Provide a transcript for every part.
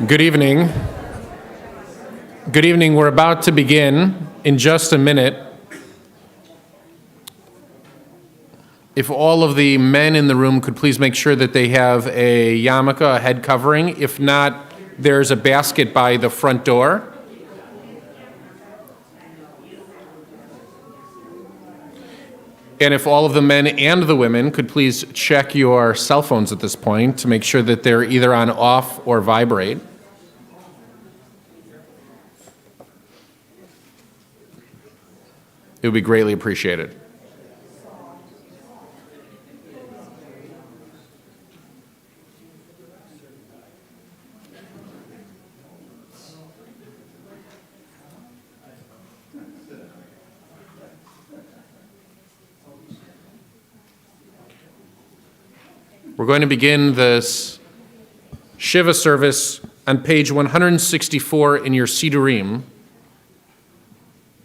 Good evening. Good evening. We're about to begin in just a minute. If all of the men in the room could please make sure that they have a yarmulke, a head covering. If not, there's a basket by the front door. And if all of the men and the women could please check your cell phones at this point to make sure that they're either on off or vibrate. It would be greatly appreciated. We're going to begin this Shiva service on page 164 in your Sidurim.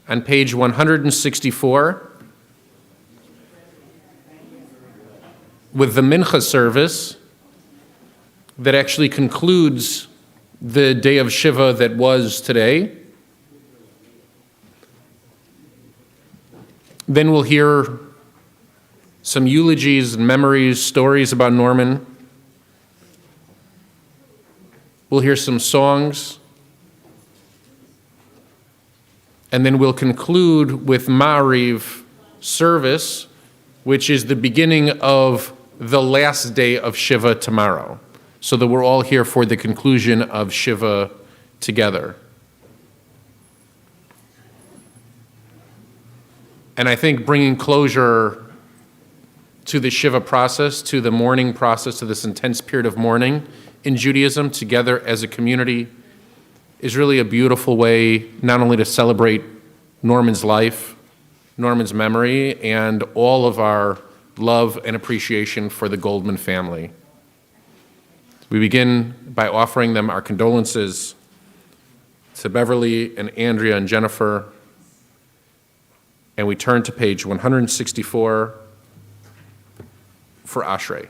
On page 164, with the Mincha service that actually concludes the day of Shiva that was today. Then we'll hear some eulogies and memories, stories about Norman. We'll hear some songs. And then we'll conclude with Maariv service, which is the beginning of the last day of Shiva tomorrow, so that we're all here for the conclusion of Shiva together. And I think bringing closure to the Shiva process, to the mourning process, to this intense period of mourning in Judaism together as a community is really a beautiful way not only to celebrate Norman's life, Norman's memory, and all of our love and appreciation for the Goldman family. We begin by offering them our condolences to Beverly and Andrea and Jennifer, and we turn to page 164 for Ashrei.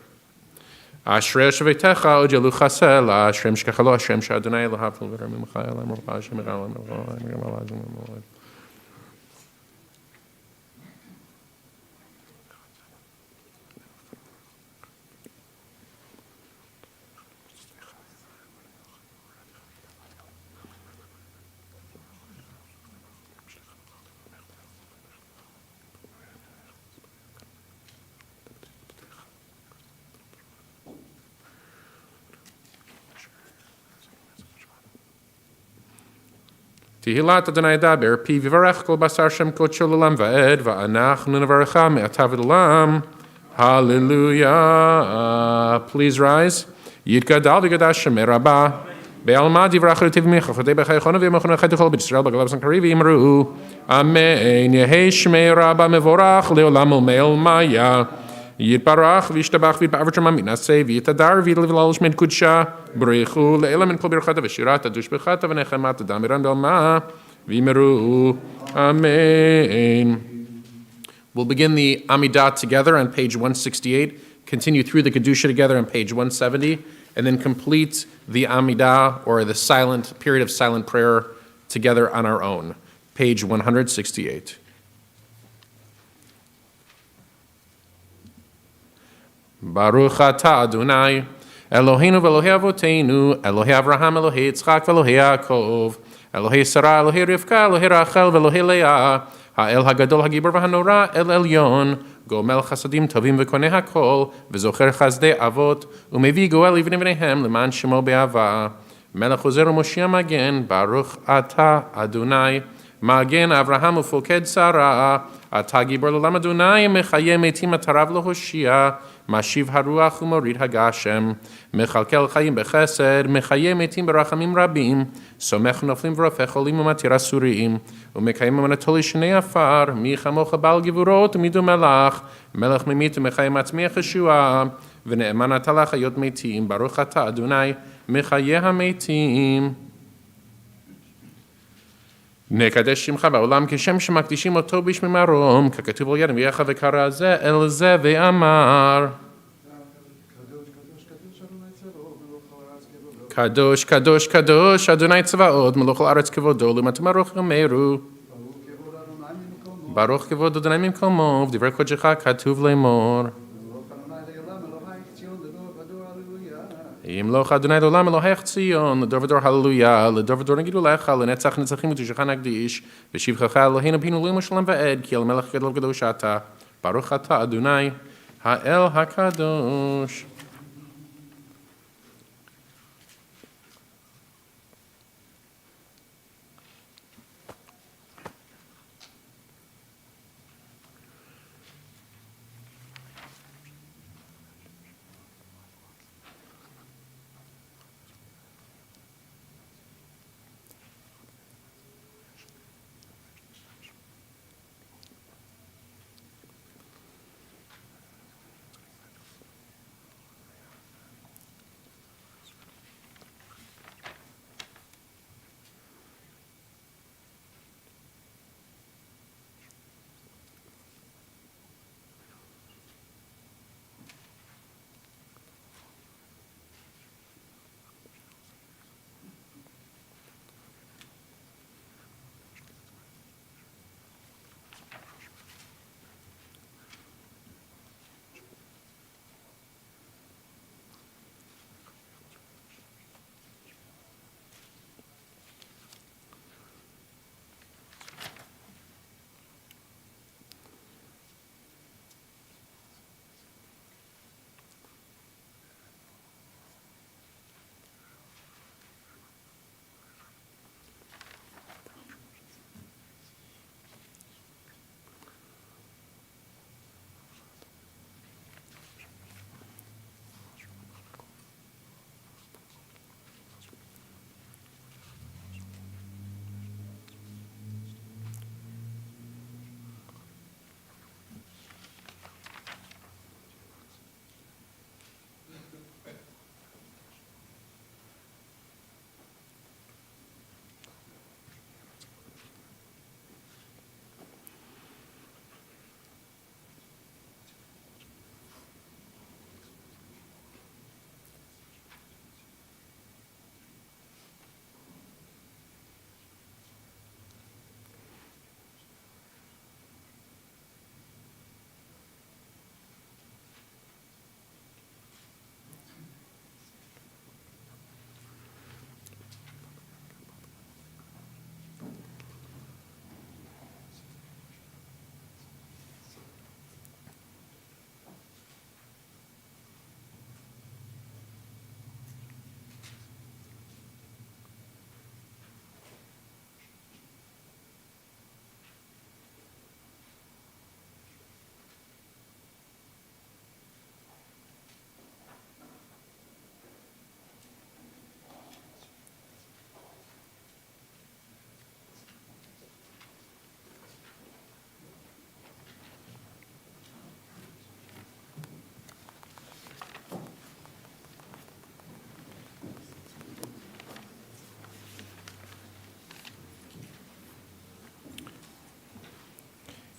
Ashrei shveitecha od yalu chasel, Ashrei mshkachalo, Ashrei mshadonai Elohav l'verim michayel, Amor Hashem Elohav. Tihilat Adonai Daber, Pi Vivarech Kol Basar Shem Kocho L'Olam Va'ed, Va'anachnu Nevarecha Me'atav L'Olam. Hallelujah. Please rise. Yitgadal V'gadash Shemei Rabbah. Be'alma Divrach Retiv Micha, Chodei B'chaychona V'yamachona Chaytuchol B'Yisrael, B'Galav Sankari V'Yimru. Amen. Yehei Shmei Rabbah Mevorach Le'olam U'Me'el Maya. Yitbarach v'yishtabach v'yitba'av min aseh v'yitadar v'yilv'lal shmed kudsha b'reichu le'elam min kol birchata v'shirata dush b'chata v'nechemata damiran b'alma v'yimeru. Amen. We'll begin the Amidah together on page 168, continue through the Kedusha together on page 170, and then complete the Amidah, or the silent period of silent prayer, together on our own, page 168. Baruch atah Adonai, Eloheinu v'Elohei Avoteinu, Elohei Avraham, Elohei Yitzchak, v'Elohei Yaakov, Elohei Sarah, Elohei Rivka, Elohei Rachel, v'Elohei Leah, Ha'el HaGadol HaGibor v'Hanora, El Elyon, Gomel Chasadim Tovim v'Konei HaKol, v'Zocher Chazdei Avot, U'mevi Goel Ivnei V'neihem, L'man Shemo Be'ava, Melech Ozer u'Moshiach Magen, Baruch atah Adonai, Magen Avraham u'Foked Sarah, Atah Gibor L'Olam Adonai, Mechayeh Metim Atarav L'Hoshia, Mashiv haruach u'morid hagashem, mechalkel chayim bechesed, mechayeh metim berachamim rabim, somech noflim v'rofech olim u'matir asurim, u'mekayim u'manatoli shnei afar, michamocha bal givurot u'midu melach, melech mimit u'mechayim atzmiach Yeshua, v'ne'eman atalach hayot metim, baruch atah Adonai, mechayeh hametim. נקדש שמך בעולם כשם שמקדישים אותו בשמי מרום, ככתוב על יד אביך וקרא זה אל זה ואמר קדוש, קדוש, קדוש, אדוני צבאות, מלוך הארץ כבודו, למטה ברוך יאמרו. ברוך כבוד אדוני ממקומו, ודברי קודשך כתוב לאמור. ימלוך אדוני לעולם אלוהיך ציון, לדור ודור הללויה, לדור ודור נגידו לך, לנצח נצחים ותשך נקדיש, ושבחך אלוהינו בינו לעילוי ושלום ועד, כי אל מלך גדול וקדוש אתה, ברוך אתה אדוני, האל הקדוש.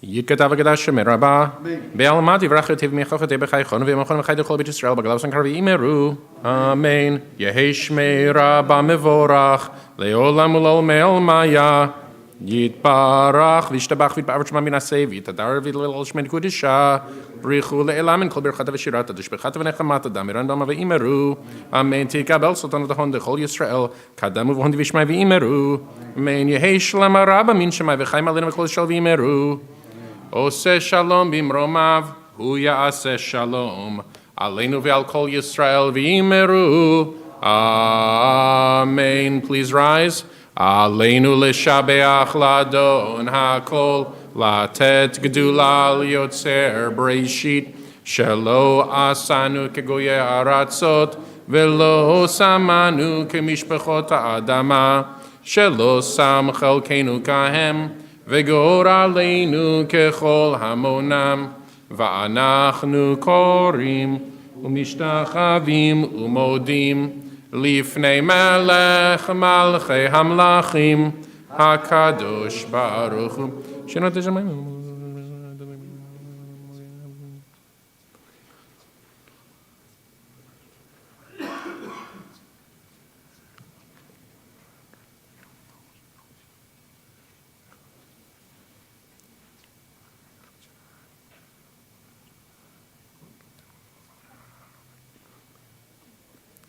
יתכתב וקדש שמר רבה, בעלמד יברך יטיב מיכוחתי בחייכון וימכון וחי לכל בית ישראל בגלל וסנקר ויאמרו, אמן. יהי שמי רבה מבורך, לעולם ולעולמי עלמיה, יתברך וישתבח ויתברך שמה מן הסי, ויתהדר ויתהלל שמי קודשה, בריחו לעילם מן כל ברכתה ושירתה, דשבחתה ונחמתה, דמירן דמה ויאמרו, אמן. תקבל סולטנות ההון לכל ישראל, קדם ובהון דבשמי ויאמרו, אמן. יהי שלמה רבה מן שמי וחיים עלינו וכל ישראל ויאמרו, עושה שלום במרומיו, הוא יעשה שלום, עלינו ועל כל ישראל ויאמרו, אמן. Please rise. עלינו לשבח לאדון הכל, לתת גדולה ליוצר בראשית, שלא עשנו כגויי ארצות, ולא שמנו כמשפחות האדמה, שלא שם חלקנו כהם, וגורלנו ככל המונם, ואנחנו קוראים ומשתחווים ומודים לפני מלך מלכי המלכים, הקדוש ברוך הוא. שנות השמיים.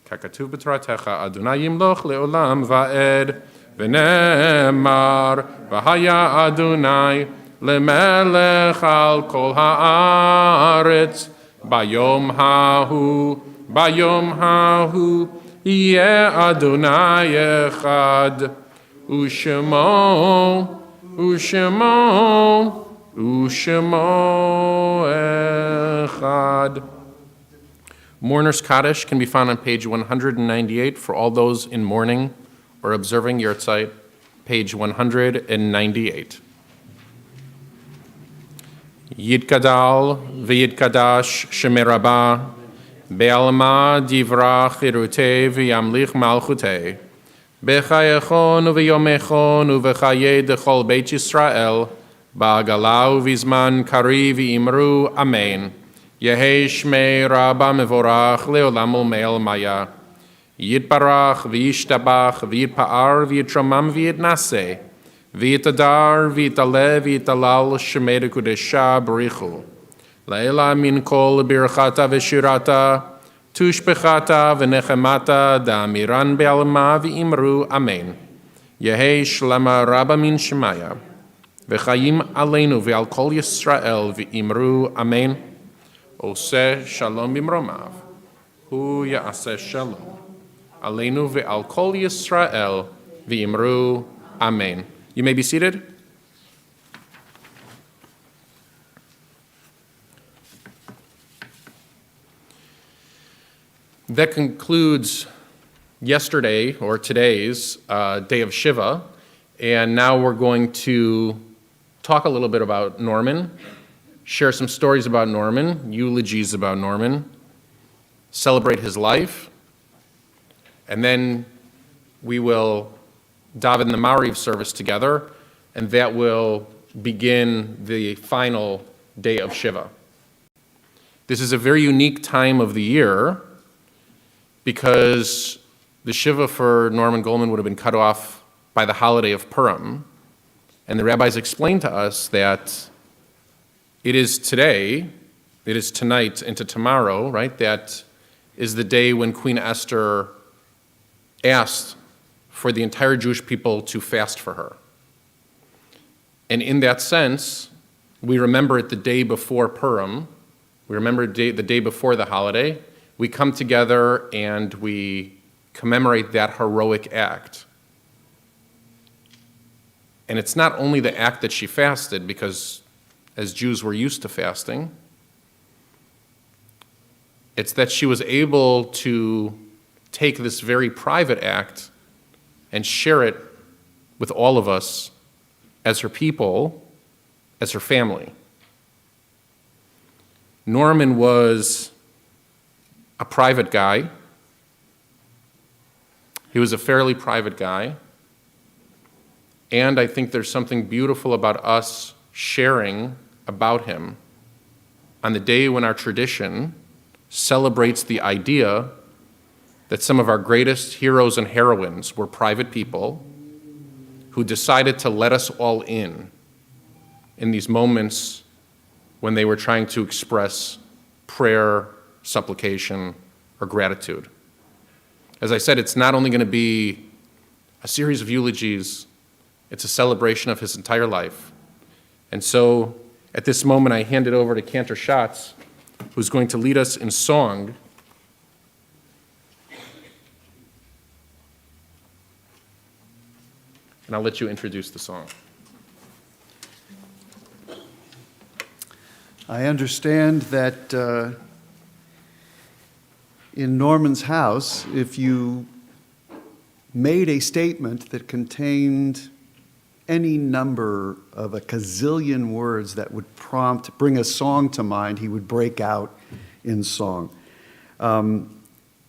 ככתוב בתורתך, אדוני ימלוך לעולם ועד, ונאמר, והיה אדוני למלך על כל הארץ, ביום ההוא, יהיה אדוני אחד, ושמו echad. Mourner's Kaddish can be found on page 198 for all those in mourning or observing Yahrzeit, page 198. Yitgadal v'yitkadash shemerabah, be'alma divra chirutei v'yamlich malchutei, b'chayechon u'v'yomechon u'v'chayei dechol beit Yisrael, ba'agala u'vizman kari v'imru amen. Yehei shmei rabba mevorach le'olam u'me'el maya. Yitbarach v'yishtabach v'yitpa'ar v'yitramam v'yitnaseh. V'yitadar v'yitale v'yitalal shemei kudesha b'richu. La'ela min kol birchata v'shirata, tushbechata v'nechemata da'amiran be'alma v'imru amen. Yehei shlema rabba min shemaya. V'chayim aleinu v'al kol Yisrael v'imru amen. Oseh shalom bimromav. Hu ya'aseh shalom. Aleinu ve'al kol Yisrael v'imru amen. You may be seated. That concludes yesterday or today's day of Shiva, and now we're going to talk a little bit about Norman, share some stories about Norman, eulogies about Norman, celebrate his life, and then we will daven the Maariv service together, and that will begin the final day of Shiva. This is a very unique time of the year because the Shiva for Norman Goldman would have been cut off by the holiday of Purim, and the rabbis explained to us that it is today, it is tonight into tomorrow, right? That is the day when Queen Esther asked for the entire Jewish people to fast for her. And in that sense, we remember it the day before Purim. We remember the day before the holiday. We come together and we commemorate that heroic act. And it's not only the act that she fasted, because as Jews we're used to fasting. It's that she was able to take this very private act and share it with all of us as her people, as her family. Norman was a private guy. He was a fairly private guy. And I think there's something beautiful about us sharing about him on the day when our tradition celebrates the idea that some of our greatest heroes and heroines were private people who decided to let us all in these moments when they were trying to express prayer, supplication, or gratitude. As I said, it's not only going to be a series of eulogies, it's a celebration of his entire life. And so at this moment, I hand it over to Cantor Schatz, who's going to lead us in song. And I'll let you introduce the song. I understand that in Norman's house, if you made a statement that contained any number of a gazillion words that would bring a song to mind, he would break out in song.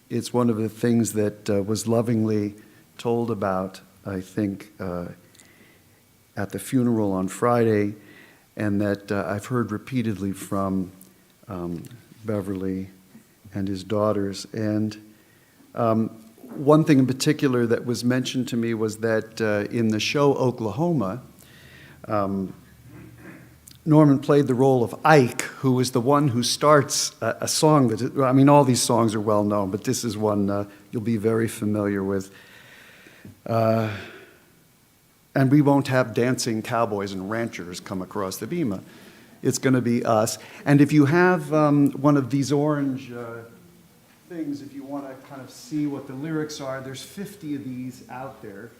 It's one of the things that was lovingly told about, I think, at the funeral on Friday, and that I've heard repeatedly from Beverly and his daughters. And one thing in particular that was mentioned to me was that in the show Oklahoma, Norman played the role of Ike, who is the one who starts a song that, I mean, all these songs are well known, but this is one you'll be very familiar with. And we won't have dancing cowboys and ranchers come across the bima. It's going to be us. And if you have one of these orange things, if you want to kind of see what the lyrics are, there's 50 of these out there.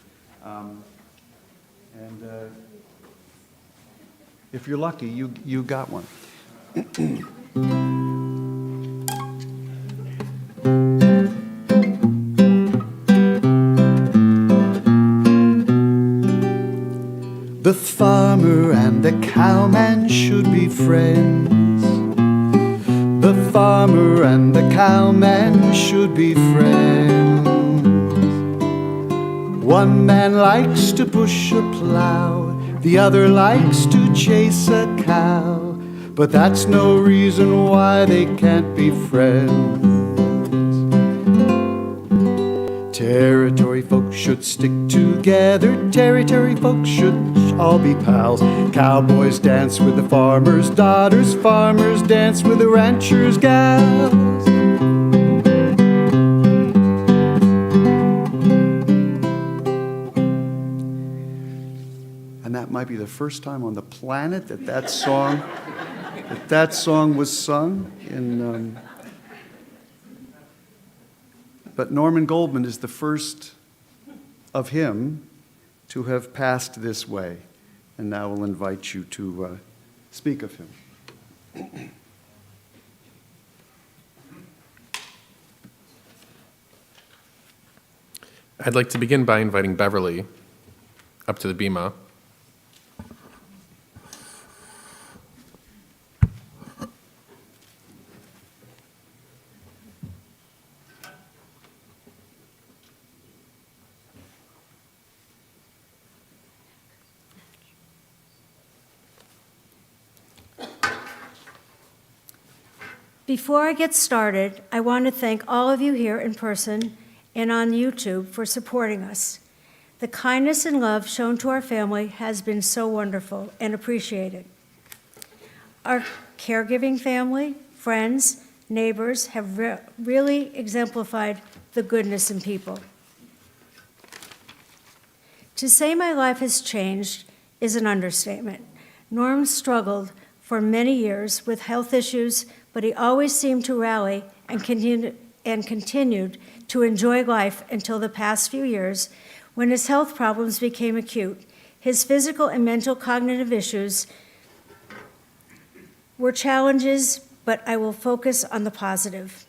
If you're lucky, you got one. The farmer and the cowman should be friends. The farmer and the cowman should be friends. One man likes to push a plow, the other likes to chase a cow, but that's no reason why they can't be friends. Territory folks should stick together, territory folks should all be pals. Cowboys dance with the farmers' daughters, farmers dance with the ranchers' gals. And that might be the first time on the planet that that song was sung in. But Norman Goldman is the first of him to have passed this way. And now we'll invite you to speak of him. I'd like to begin by inviting Beverly up to the bima. Before I get started, I want to thank all of you here in person and on YouTube for supporting us. The kindness and love shown to our family has been so wonderful and appreciated. Our caregiving family, friends, neighbors have really exemplified the goodness in people. To say my life has changed is an understatement. Norm struggled for many years with health issues, but he always seemed to rally and continued to enjoy life until the past few years when his health problems became acute. His physical and mental cognitive issues were challenges, but I will focus on the positive.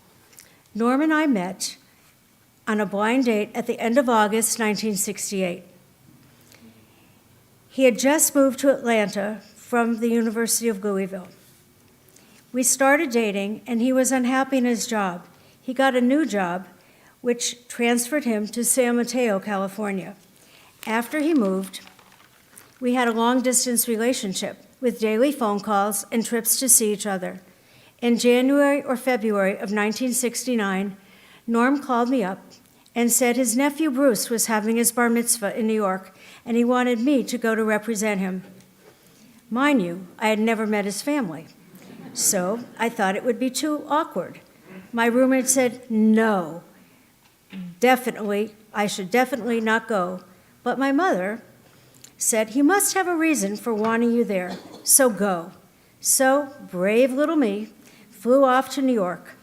Norm and I met on a blind date at the end of August 1968. He had just moved to Atlanta from the University of Louisville. We started dating, and he was unhappy in his job. He got a new job, which transferred him to San Mateo, California. After he moved, we had a long-distance relationship with daily phone calls and trips to see each other. In January or February of 1969, Norm called me up and said his nephew Bruce was having his bar mitzvah in New York, and he wanted me to go to represent him. Mind you, I had never met his family, so I thought it would be too awkward. My roommate said, no, I should definitely not go. But my mother said, he must have a reason for wanting you there, so go. So, brave little me flew off to New York.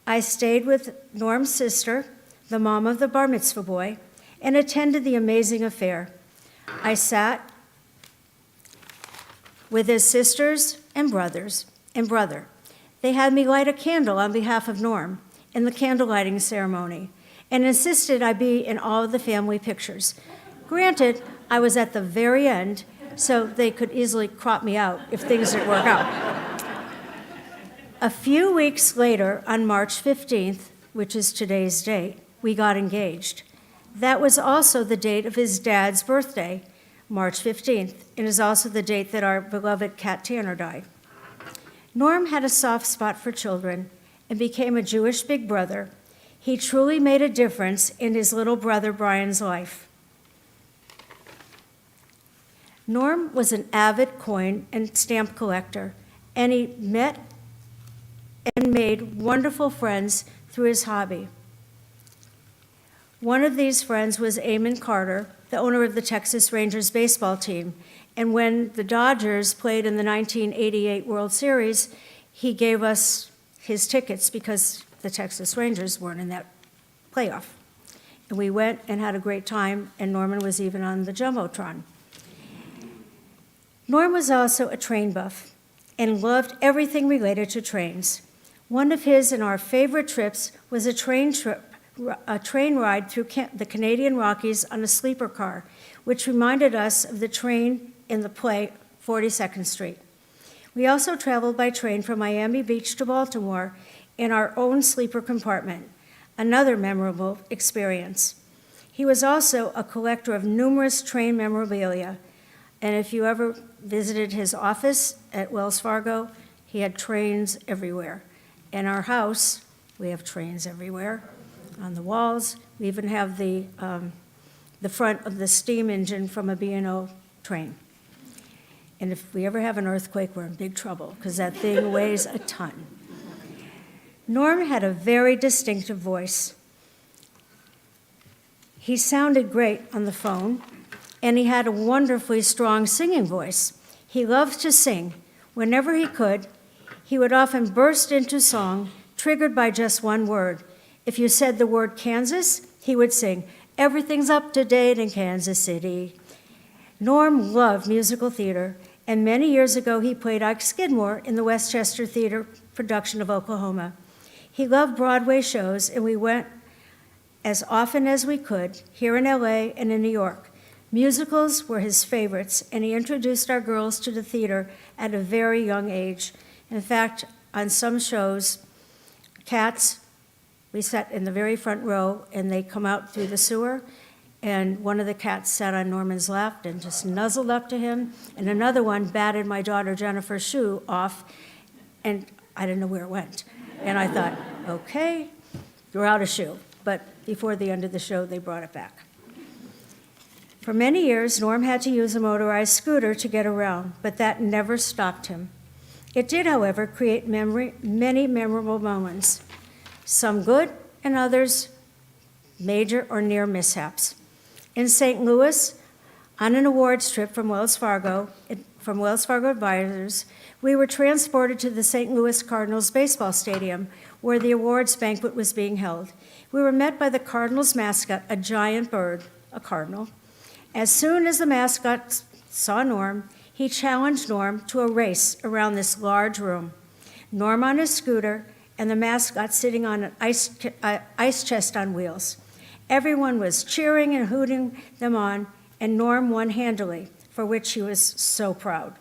I stayed with Norm's sister, the mom of the bar mitzvah boy, and attended the amazing affair. I sat with his sisters and brother. They had me light a candle on behalf of Norm in the candle lighting ceremony and insisted I be in all of the family pictures. Granted, I was at the very end, so they could easily crop me out if things didn't work out. A few weeks later, on March 15th, which is today's date, we got engaged. That was also the date of his dad's birthday, March 15th, and is also the date that our beloved cat Tanner died. Norm had a soft spot for children and became a Jewish big brother. He truly made a difference in his little brother Brian's life. Norm was an avid coin and stamp collector, and he met and made wonderful friends through his hobby. One of these friends was Eamon Carter, the owner of the Texas Rangers baseball team, and when the Dodgers played in the 1988 World Series, he gave us his tickets because the Texas Rangers weren't in that playoff. And we went and had a great time, and Norman was even on the Jumbotron. Norm was also a train buff and loved everything related to trains. One of his and our favorite trips was a train ride through the Canadian Rockies on a sleeper car, which reminded us of the train in the play 42nd Street. We also traveled by train from Miami Beach to Baltimore in our own sleeper compartment, another memorable experience. He was also a collector of numerous train memorabilia, and if you ever visited his office at Wells Fargo, he had trains everywhere. In our house, we have trains everywhere. On the walls, we even have the front of the steam engine from a B&O train. And if we ever have an earthquake, we're in big trouble, because that thing weighs a ton. Norm had a very distinctive voice. He sounded great on the phone, and he had a wonderfully strong singing voice. He loved to sing. Whenever he could, he would often burst into song, triggered by just one word. If you said the word Kansas, he would sing, "Everything's up to date in Kansas City." Norm loved musical theater, and many years ago he played Ike Skidmore in the Westchester Theater production of Oklahoma. He loved Broadway shows, and we went as often as we could, here in LA and in New York. Musicals were his favorites, and he introduced our girls to the theater at a very young age. In fact, on some shows, Cats, we sat in the very front row, and they come out through the sewer, and one of the cats sat on Norman's lap and just nuzzled up to him, and another one batted my daughter Jennifer's shoe off, and I didn't know where it went. And I thought, okay, you're out of shoe. But before the end of the show, they brought it back. For many years, Norm had to use a motorized scooter to get around, but that never stopped him. It did, however, create many memorable moments, some good and others major or near mishaps. In St. Louis, on an awards trip from Wells Fargo Advisors, we were transported to the St. Louis Cardinals baseball stadium where the awards banquet was being held. We were met by the Cardinals mascot, a giant bird, a cardinal. As soon as the mascot saw Norm, he challenged Norm to a race around this large room. Norm on his scooter and the mascot sitting on an ice chest on wheels. Everyone was cheering and hooting them on, and Norm won handily, for which he was so proud.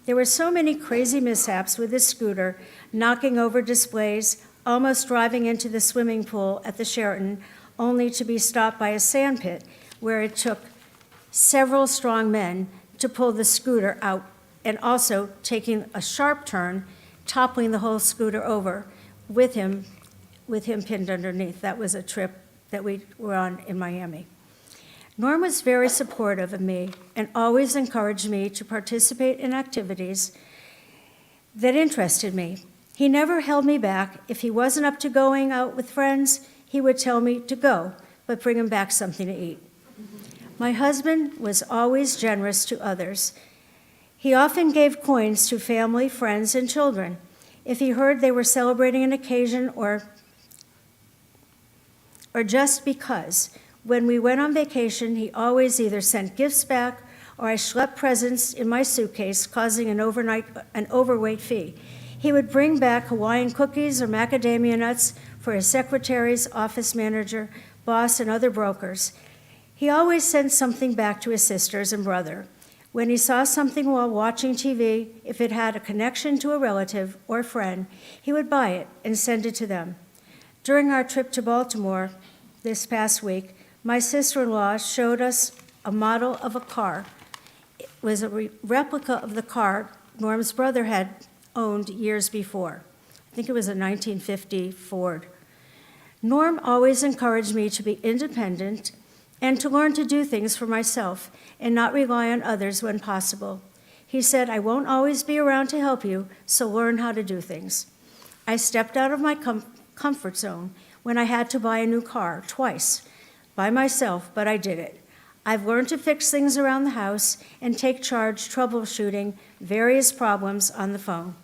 There were so many crazy mishaps with his scooter, knocking over displays, almost driving into the swimming pool at the Sheraton, only to be stopped by a sand pit, where it took several strong men to pull the scooter out, and also taking a sharp turn, toppling the whole scooter over with him pinned underneath. That was a trip that we were on in Miami. Norm was very supportive of me and always encouraged me to participate in activities that interested me. He never held me back. If he wasn't up to going out with friends, he would tell me to go, but bring him back something to eat. My husband was always generous to others. He often gave coins to family, friends, and children. If he heard they were celebrating an occasion or just because, when we went on vacation, he always either sent gifts back or I schlepped presents in my suitcase, causing an overweight fee. He would bring back Hawaiian cookies or macadamia nuts for his secretaries, office manager, boss, and other brokers. He always sent something back to his sisters and brother. When he saw something while watching TV, if it had a connection to a relative or friend, he would buy it and send it to them. During our trip to Baltimore this past week, my sister-in-law showed us a model of a car. It was a replica of the car Norm's brother had owned years before. I think it was a 1950 Ford. Norm always encouraged me to be independent and to learn to do things for myself and not rely on others when possible. He said, I won't always be around to help you, so learn how to do things. I stepped out of my comfort zone when I had to buy a new car twice by myself, but I did it. I've learned to fix things around the house and take charge troubleshooting various problems on the phone.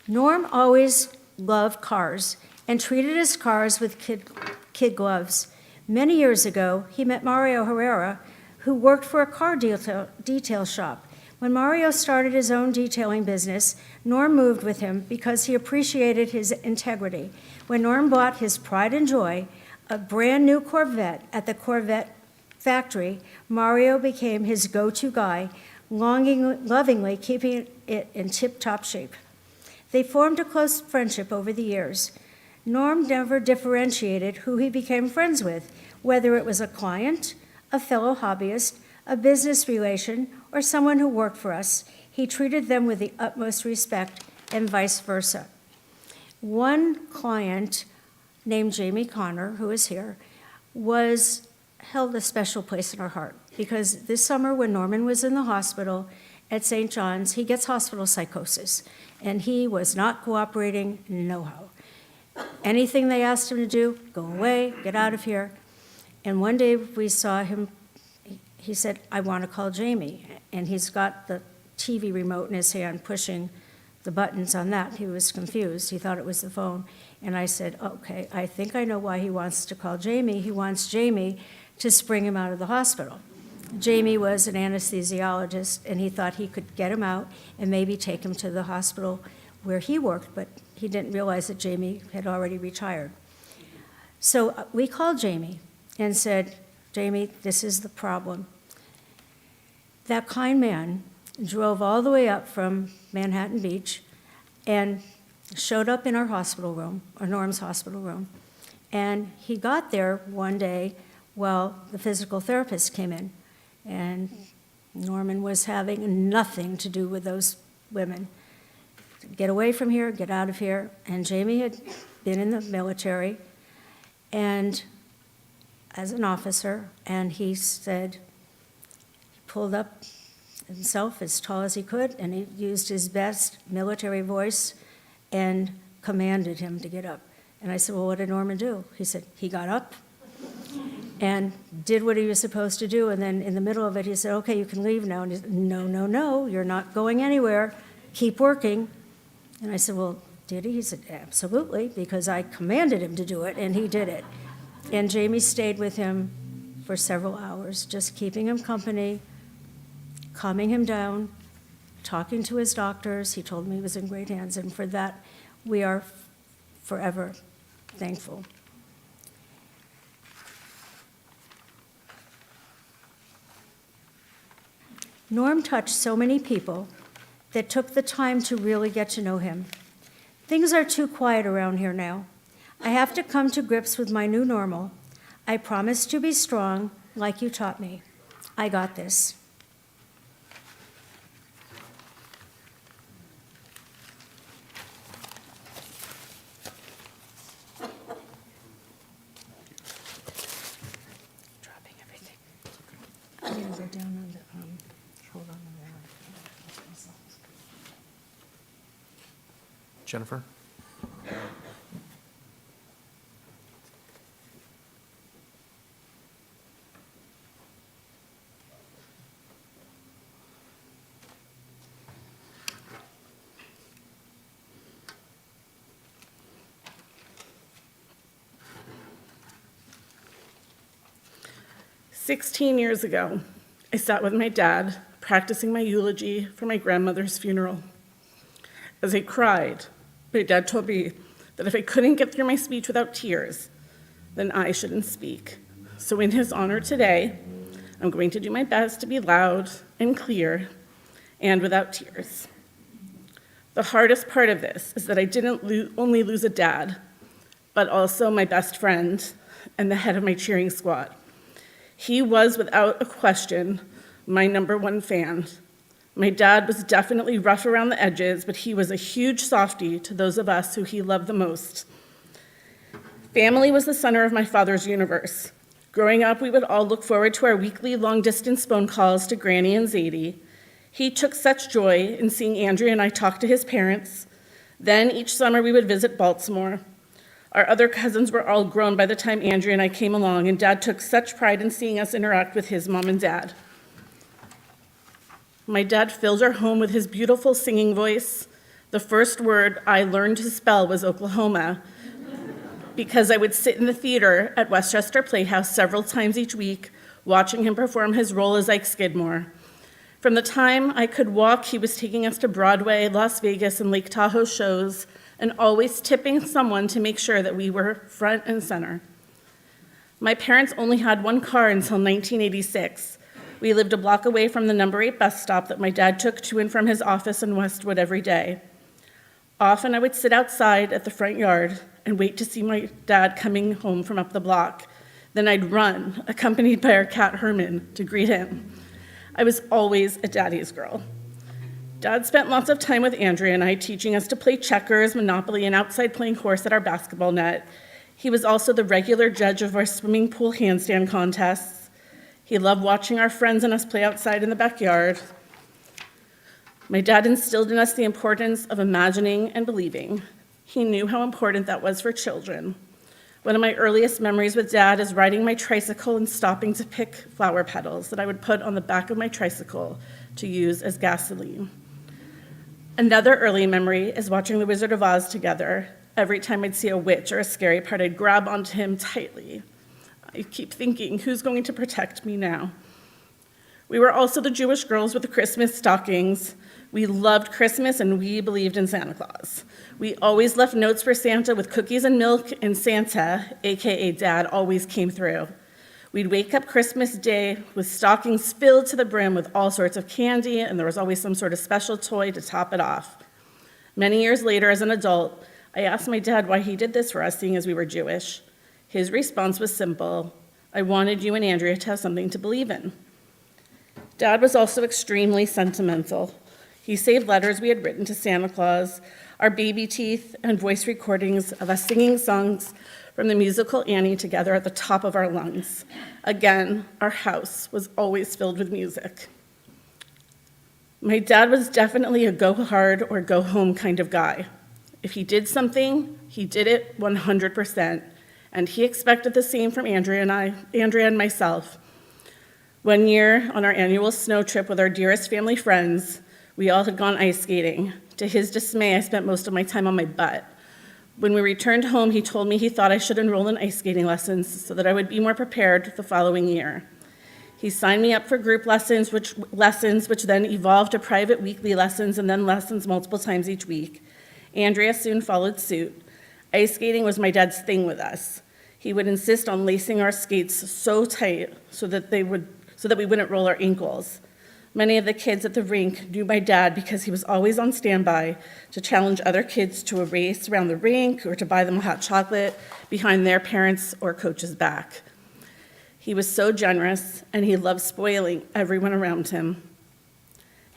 Norm always loved cars and treated his cars with kid gloves. Many years ago, he met Mario Herrera, who worked for a car detail shop. When Mario started his own detailing business, Norm moved with him because he appreciated his integrity. When Norm bought his pride and joy, a brand new Corvette at the Corvette factory, Mario became his go-to guy, lovingly keeping it in tip-top shape. They formed a close friendship over the years. Norm never differentiated who he became friends with, whether it was a client, a fellow hobbyist, a business relation, or someone who worked for us. He treated them with the utmost respect and vice versa. One client named Jamie Connor, who is here, held a special place in our heart because this summer when Norman was in the hospital at St. John's, he gets hospital psychosis, and he was not cooperating no how. Anything they asked him to do, go away, get out of here. And one day we saw him, he said, I want to call Jamie. And he's got the TV remote in his hand, pushing the buttons on that. He was confused. He thought it was the phone. And I said, okay, I think I know why he wants to call Jamie. He wants Jamie to spring him out of the hospital. Jamie was an anesthesiologist, and he thought he could get him out and maybe take him to the hospital where he worked, but he didn't realize that Jamie had already retired. So we called Jamie and said, Jamie, this is the problem. That kind man drove all the way up from Manhattan Beach and showed up in our hospital room, or Norm's hospital room. And he got there one day while the physical therapist came in. And Norman was having nothing to do with those women. Get away from here, get out of here. And Jamie had been in the military and as an officer, and he said, he pulled up himself as tall as he could, and he used his best military voice and commanded him to get up. And I said, well, what did Norman do? He said, he got up and did what he was supposed to do, and then in the middle of it, he said, okay, you can leave now. And he said, no, you're not going anywhere. Keep working. And I said, well, did he? He said, absolutely, because I commanded him to do it, and he did it. And Jamie stayed with him for several hours, just keeping him company, calming him down, talking to his doctors. He told me he was in great hands, and for that, we are forever thankful. Norm touched so many people that took the time to really get to know him. Things are too quiet around here now. I have to come to grips with my new normal. I promise to be strong like you taught me. I got this. Dropping everything. I'm going to go down on the, hold on a minute. Jennifer? "16 years ago, I sat with my dad, practicing my eulogy for my grandmother's funeral. As I cried, my dad told me that if I couldn't get through my speech without tears, then I shouldn't speak. So in his honor today, I'm going to do my best to be loud and clear and without tears. The hardest part of this is that I didn't only lose a dad, but also my best friend and the head of my cheering squad. He was, without a question, my #1 fan. My dad was definitely rough around the edges, but he was a huge softie to those of us who he loved the most. Family was the center of my father's universe. Growing up, we would all look forward to our weekly long-distance phone calls to Granny and Zadie. He took such joy in seeing Andrea and I talk to his parents. Then each summer we would visit Baltimore. Our other cousins were all grown by the time Andrea and I came along, and Dad took such pride in seeing us interact with his mom and dad. My dad filled our home with his beautiful singing voice. The first word I learned to spell was Oklahoma, because I would sit in the theater at Westchester Playhouse several times each week, watching him perform his role as Ike Skidmore. From the time I could walk, he was taking us to Broadway, Las Vegas, and Lake Tahoe shows, and always tipping someone to make sure that we were front and center. My parents only had one car until 1986. We lived a block away from the number 8 bus stop that my dad took to and from his office in Westwood every day. Often I would sit outside at the front yard and wait to see my dad coming home from up the block. Then I'd run, accompanied by our cat Herman, to greet him. I was always a daddy's girl. Dad spent lots of time with Andrea and I, teaching us to play checkers, Monopoly, and outside playing horse at our basketball net. He was also the regular judge of our swimming pool handstand contests. He loved watching our friends and us play outside in the backyard. My dad instilled in us the importance of imagining and believing. He knew how important that was for children. One of my earliest memories with Dad is riding my tricycle and stopping to pick flower petals that I would put on the back of my tricycle to use as gasoline. Another early memory is watching The Wizard of Oz together. Every time I'd see a witch or a scary part, I'd grab onto him tightly. I keep thinking, who's going to protect me now? We were also the Jewish girls with the Christmas stockings. We loved Christmas and we believed in Santa Claus. We always left notes for Santa with cookies and milk, and Santa, AKA Dad, always came through. We'd wake up Christmas Day with stockings filled to the brim with all sorts of candy, and there was always some sort of special toy to top it off. Many years later, as an adult, I asked my dad why he did this for us, seeing as we were Jewish. His response was simple: I wanted you and Andrea to have something to believe in. Dad was also extremely sentimental. He saved letters we had written to Santa Claus, our baby teeth, and voice recordings of us singing songs from the musical Annie together at the top of our lungs. Again, our house was always filled with music. My dad was definitely a go hard or go home kind of guy. If he did something, he did it 100%, and he expected the same from Andrea and myself. One year, on our annual snow trip with our dearest family friends, we all had gone ice skating. To his dismay, I spent most of my time on my butt. When we returned home, he told me he thought I should enroll in ice skating lessons so that I would be more prepared the following year. He signed me up for group lessons, which then evolved to private weekly lessons and then lessons multiple times each week. Andrea soon followed suit. Ice skating was my dad's thing with us. He would insist on lacing our skates so tight so that we wouldn't roll our ankles. Many of the kids at the rink knew my dad because he was always on standby to challenge other kids to a race around the rink or to buy them a hot chocolate behind their parents' or coach's back. He was so generous, and he loved spoiling everyone around him.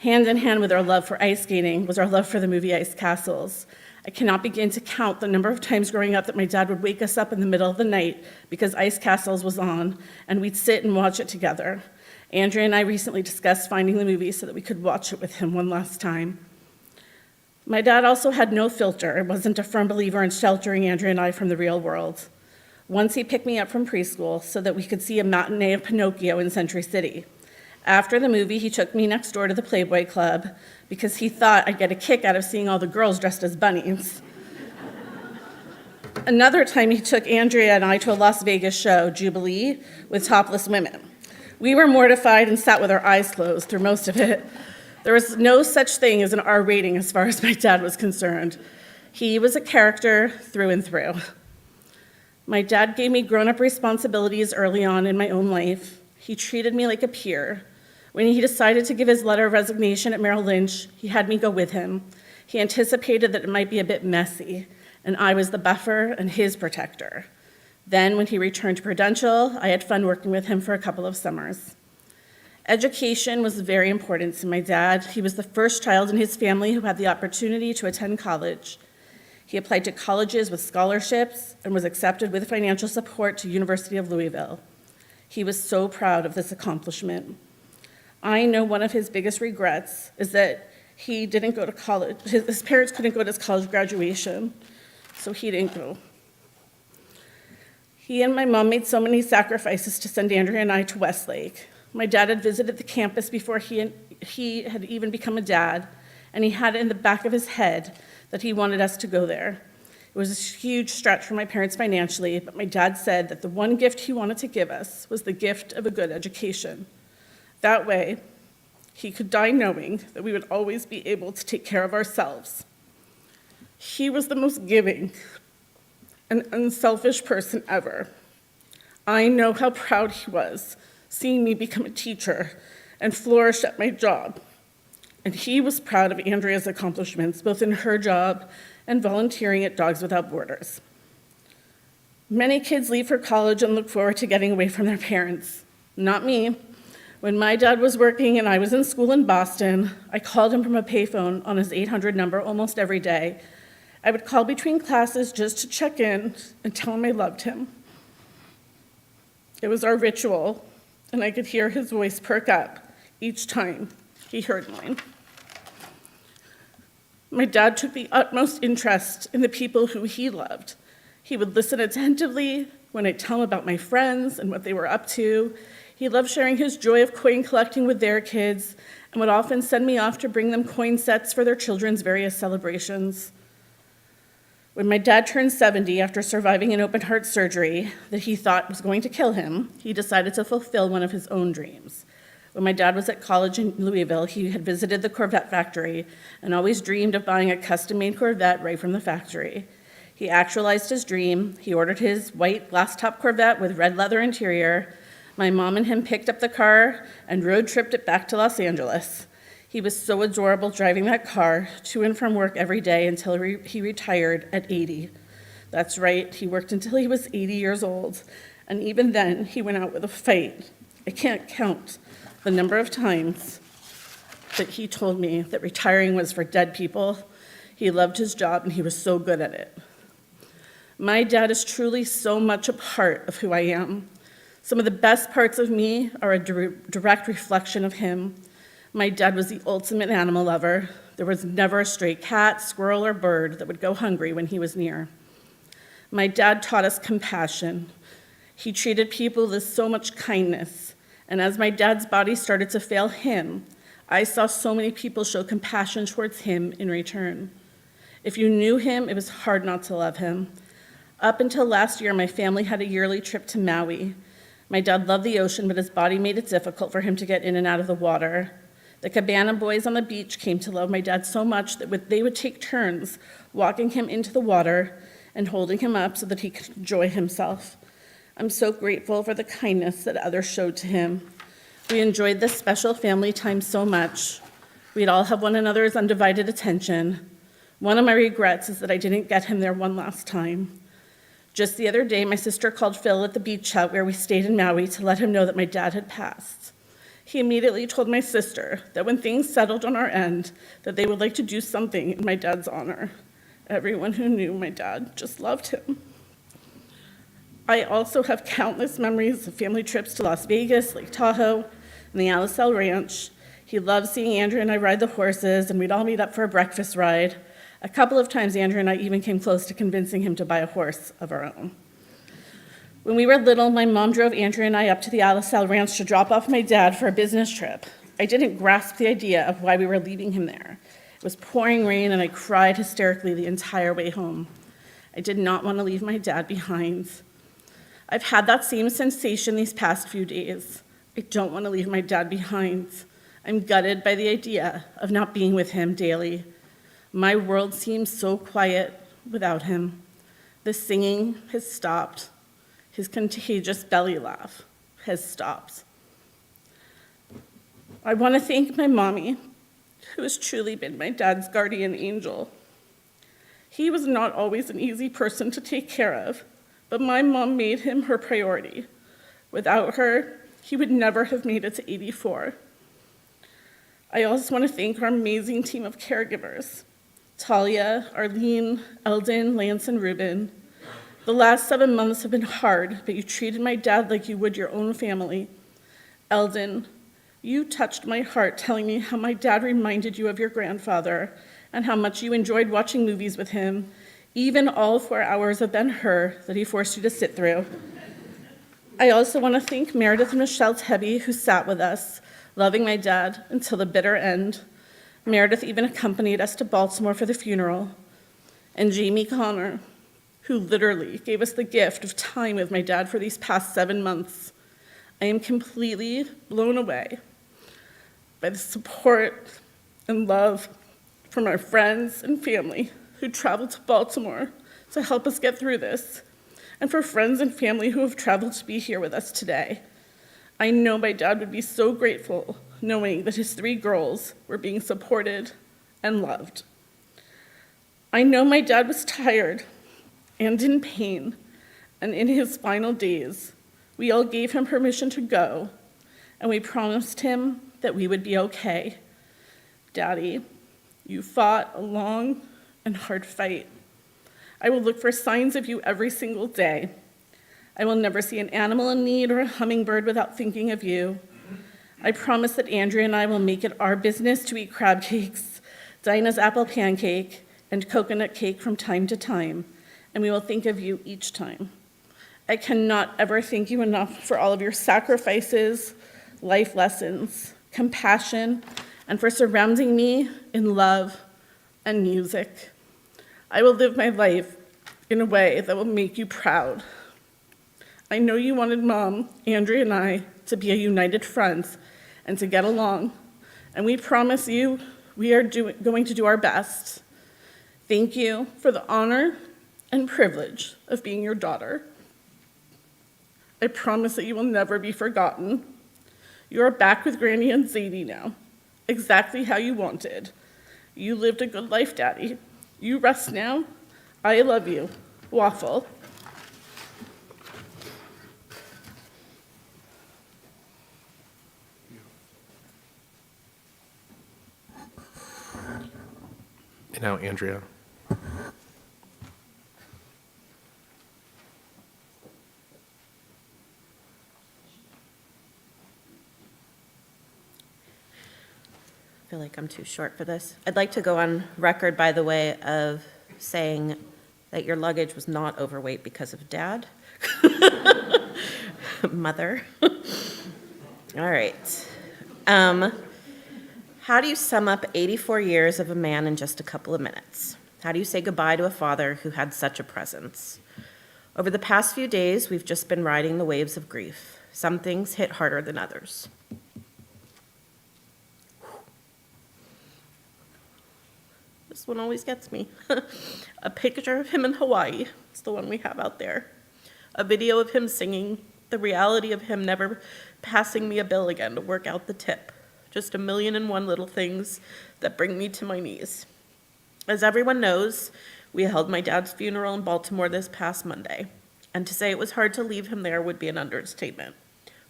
Hand in hand with our love for ice skating was our love for the movie Ice Castles. I cannot begin to count the number of times growing up that my dad would wake us up in the middle of the night because Ice Castles was on, and we'd sit and watch it together. Andrea and I recently discussed finding the movie so that we could watch it with him one last time. My dad also had no filter and wasn't a firm believer in sheltering Andrea and I from the real world. Once he picked me up from preschool so that we could see a matinee of Pinocchio in Century City. After the movie, he took me next door to the Playboy Club because he thought I'd get a kick out of seeing all the girls dressed as bunnies. Another time, he took Andrea and I to a Las Vegas show, Jubilee, with topless women. We were mortified and sat with our eyes closed through most of it. There was no such thing as an R rating as far as my dad was concerned. He was a character through and through. My dad gave me grown-up responsibilities early on in my own life. He treated me like a peer. When he decided to give his letter of resignation at Merrill Lynch, he had me go with him. He anticipated that it might be a bit messy, and I was the buffer and his protector. Then, when he returned to Prudential, I had fun working with him for a couple of summers. Education was very important to my dad. He was the first child in his family who had the opportunity to attend college. He applied to colleges with scholarships and was accepted with financial support to University of Louisville. He was so proud of this accomplishment. I know one of his biggest regrets is that he didn't go to college. His parents couldn't go to his college graduation, so he didn't go. He and my mom made so many sacrifices to send Andrea and I to Westlake. My dad had visited the campus before he had even become a dad, and he had it in the back of his head that he wanted us to go there. It was a huge stretch for my parents financially, but my dad said that the one gift he wanted to give us was the gift of a good education. That way, he could die knowing that we would always be able to take care of ourselves. He was the most giving and unselfish person ever. I know how proud he was seeing me become a teacher and flourish at my job. And he was proud of Andrea's accomplishments, both in her job and volunteering at Dogs Without Borders. Many kids leave for college and look forward to getting away from their parents. Not me. When my dad was working and I was in school in Boston, I called him from a payphone on his 800 number almost every day. I would call between classes just to check in and tell him I loved him. It was our ritual, and I could hear his voice perk up each time he heard mine. My dad took the utmost interest in the people who he loved. He would listen attentively when I'd tell him about my friends and what they were up to. He loved sharing his joy of coin collecting with their kids and would often send me off to bring them coin sets for their children's various celebrations. When my dad turned 70 after surviving an open heart surgery that he thought was going to kill him, he decided to fulfill one of his own dreams. When my dad was at college in Louisville, he had visited the Corvette factory and always dreamed of buying a custom-made Corvette right from the factory. He actualized his dream. He ordered his white glass-top Corvette with red leather interior. My mom and him picked up the car and road-tripped it back to Los Angeles. He was so adorable driving that car to and from work every day until he retired at 80. That's right, he worked until he was 80 years old, and even then, he went out with a fight. I can't count the number of times that he told me that retiring was for dead people. He loved his job, and he was so good at it. My dad is truly so much a part of who I am. Some of the best parts of me are a direct reflection of him. My dad was the ultimate animal lover. There was never a stray cat, squirrel, or bird that would go hungry when he was near. My dad taught us compassion. He treated people with so much kindness. And as my dad's body started to fail him, I saw so many people show compassion towards him in return. If you knew him, it was hard not to love him. Up until last year, my family had a yearly trip to Maui. My dad loved the ocean, but his body made it difficult for him to get in and out of the water. The cabana boys on the beach came to love my dad so much that they would take turns walking him into the water and holding him up so that he could enjoy himself. I'm so grateful for the kindness that others showed to him. We enjoyed this special family time so much. We'd all have one another's undivided attention. One of my regrets is that I didn't get him there one last time. Just the other day, my sister called Phil at the beach hut where we stayed in Maui to let him know that my dad had passed. He immediately told my sister that when things settled on our end, that they would like to do something in my dad's honor. Everyone who knew my dad just loved him. I also have countless memories of family trips to Las Vegas, Lake Tahoe, and the Alisal Ranch. He loved seeing Andrea and I ride the horses, and we'd all meet up for a breakfast ride. A couple of times, Andrea and I even came close to convincing him to buy a horse of our own. When we were little, my mom drove Andrea and I up to the Alisal Ranch to drop off my dad for a business trip. I didn't grasp the idea of why we were leaving him there. It was pouring rain, and I cried hysterically the entire way home. I did not want to leave my dad behind. I've had that same sensation these past few days. I don't want to leave my dad behind. I'm gutted by the idea of not being with him daily. My world seems so quiet without him. The singing has stopped. His contagious belly laugh has stopped. I want to thank my mommy, who has truly been my dad's guardian angel. He was not always an easy person to take care of, but my mom made him her priority. Without her, he would never have made it to 84. I also want to thank our amazing team of caregivers. Talia, Arlene, Eldon, Lance, and Ruben. The last 7 months have been hard, but you treated my dad like you would your own family. Eldon, you touched my heart telling me how my dad reminded you of your grandfather and how much you enjoyed watching movies with him, even all 4 hours of Ben-Hur that he forced you to sit through. I also want to thank Meredith and Michelle Tebby, who sat with us, loving my dad until the bitter end. Meredith even accompanied us to Baltimore for the funeral. And Jamie Connor, who literally gave us the gift of time with my dad for these past 7 months. I am completely blown away by the support and love from our friends and family who traveled to Baltimore to help us get through this, and for friends and family who have traveled to be here with us today. I know my dad would be so grateful knowing that his 3 girls were being supported and loved. I know my dad was tired and in pain, and in his final days, we all gave him permission to go, and we promised him that we would be okay. Daddy, you fought a long and hard fight. I will look for signs of you every single day. I will never see an animal in need or a hummingbird without thinking of you. I promise that Andrea and I will make it our business to eat crab cakes, Dinah's apple pancake, and coconut cake from time to time, and we will think of you each time. I cannot ever thank you enough for all of your sacrifices, life lessons, compassion, and for surrounding me in love and music. I will live my life in a way that will make you proud. I know you wanted Mom, Andrea, and I to be a united front and to get along, and we promise you we are going to do our best. Thank you for the honor and privilege of being your daughter. I promise that you will never be forgotten. You are back with Granny and Zadie now, exactly how you wanted. You lived a good life, Daddy. You rest now. I love you. Waffle. And now Andrea. I feel like I'm too short for this. I'd like to go on record, by the way, of saying that your luggage was not overweight because of Dad. Mother. All right. How do you sum up 84 years of a man in just a couple of minutes? How do you say goodbye to a father who had such a presence? Over the past few days, we've just been riding the waves of grief. Some things hit harder than others. This one always gets me. A picture of him in Hawaii. It's the one we have out there. A video of him singing. The reality of him never passing me a bill again to work out the tip. Just 1,000,001 little things that bring me to my knees. As everyone knows, we held my dad's funeral in Baltimore this past Monday. And to say it was hard to leave him there would be an understatement.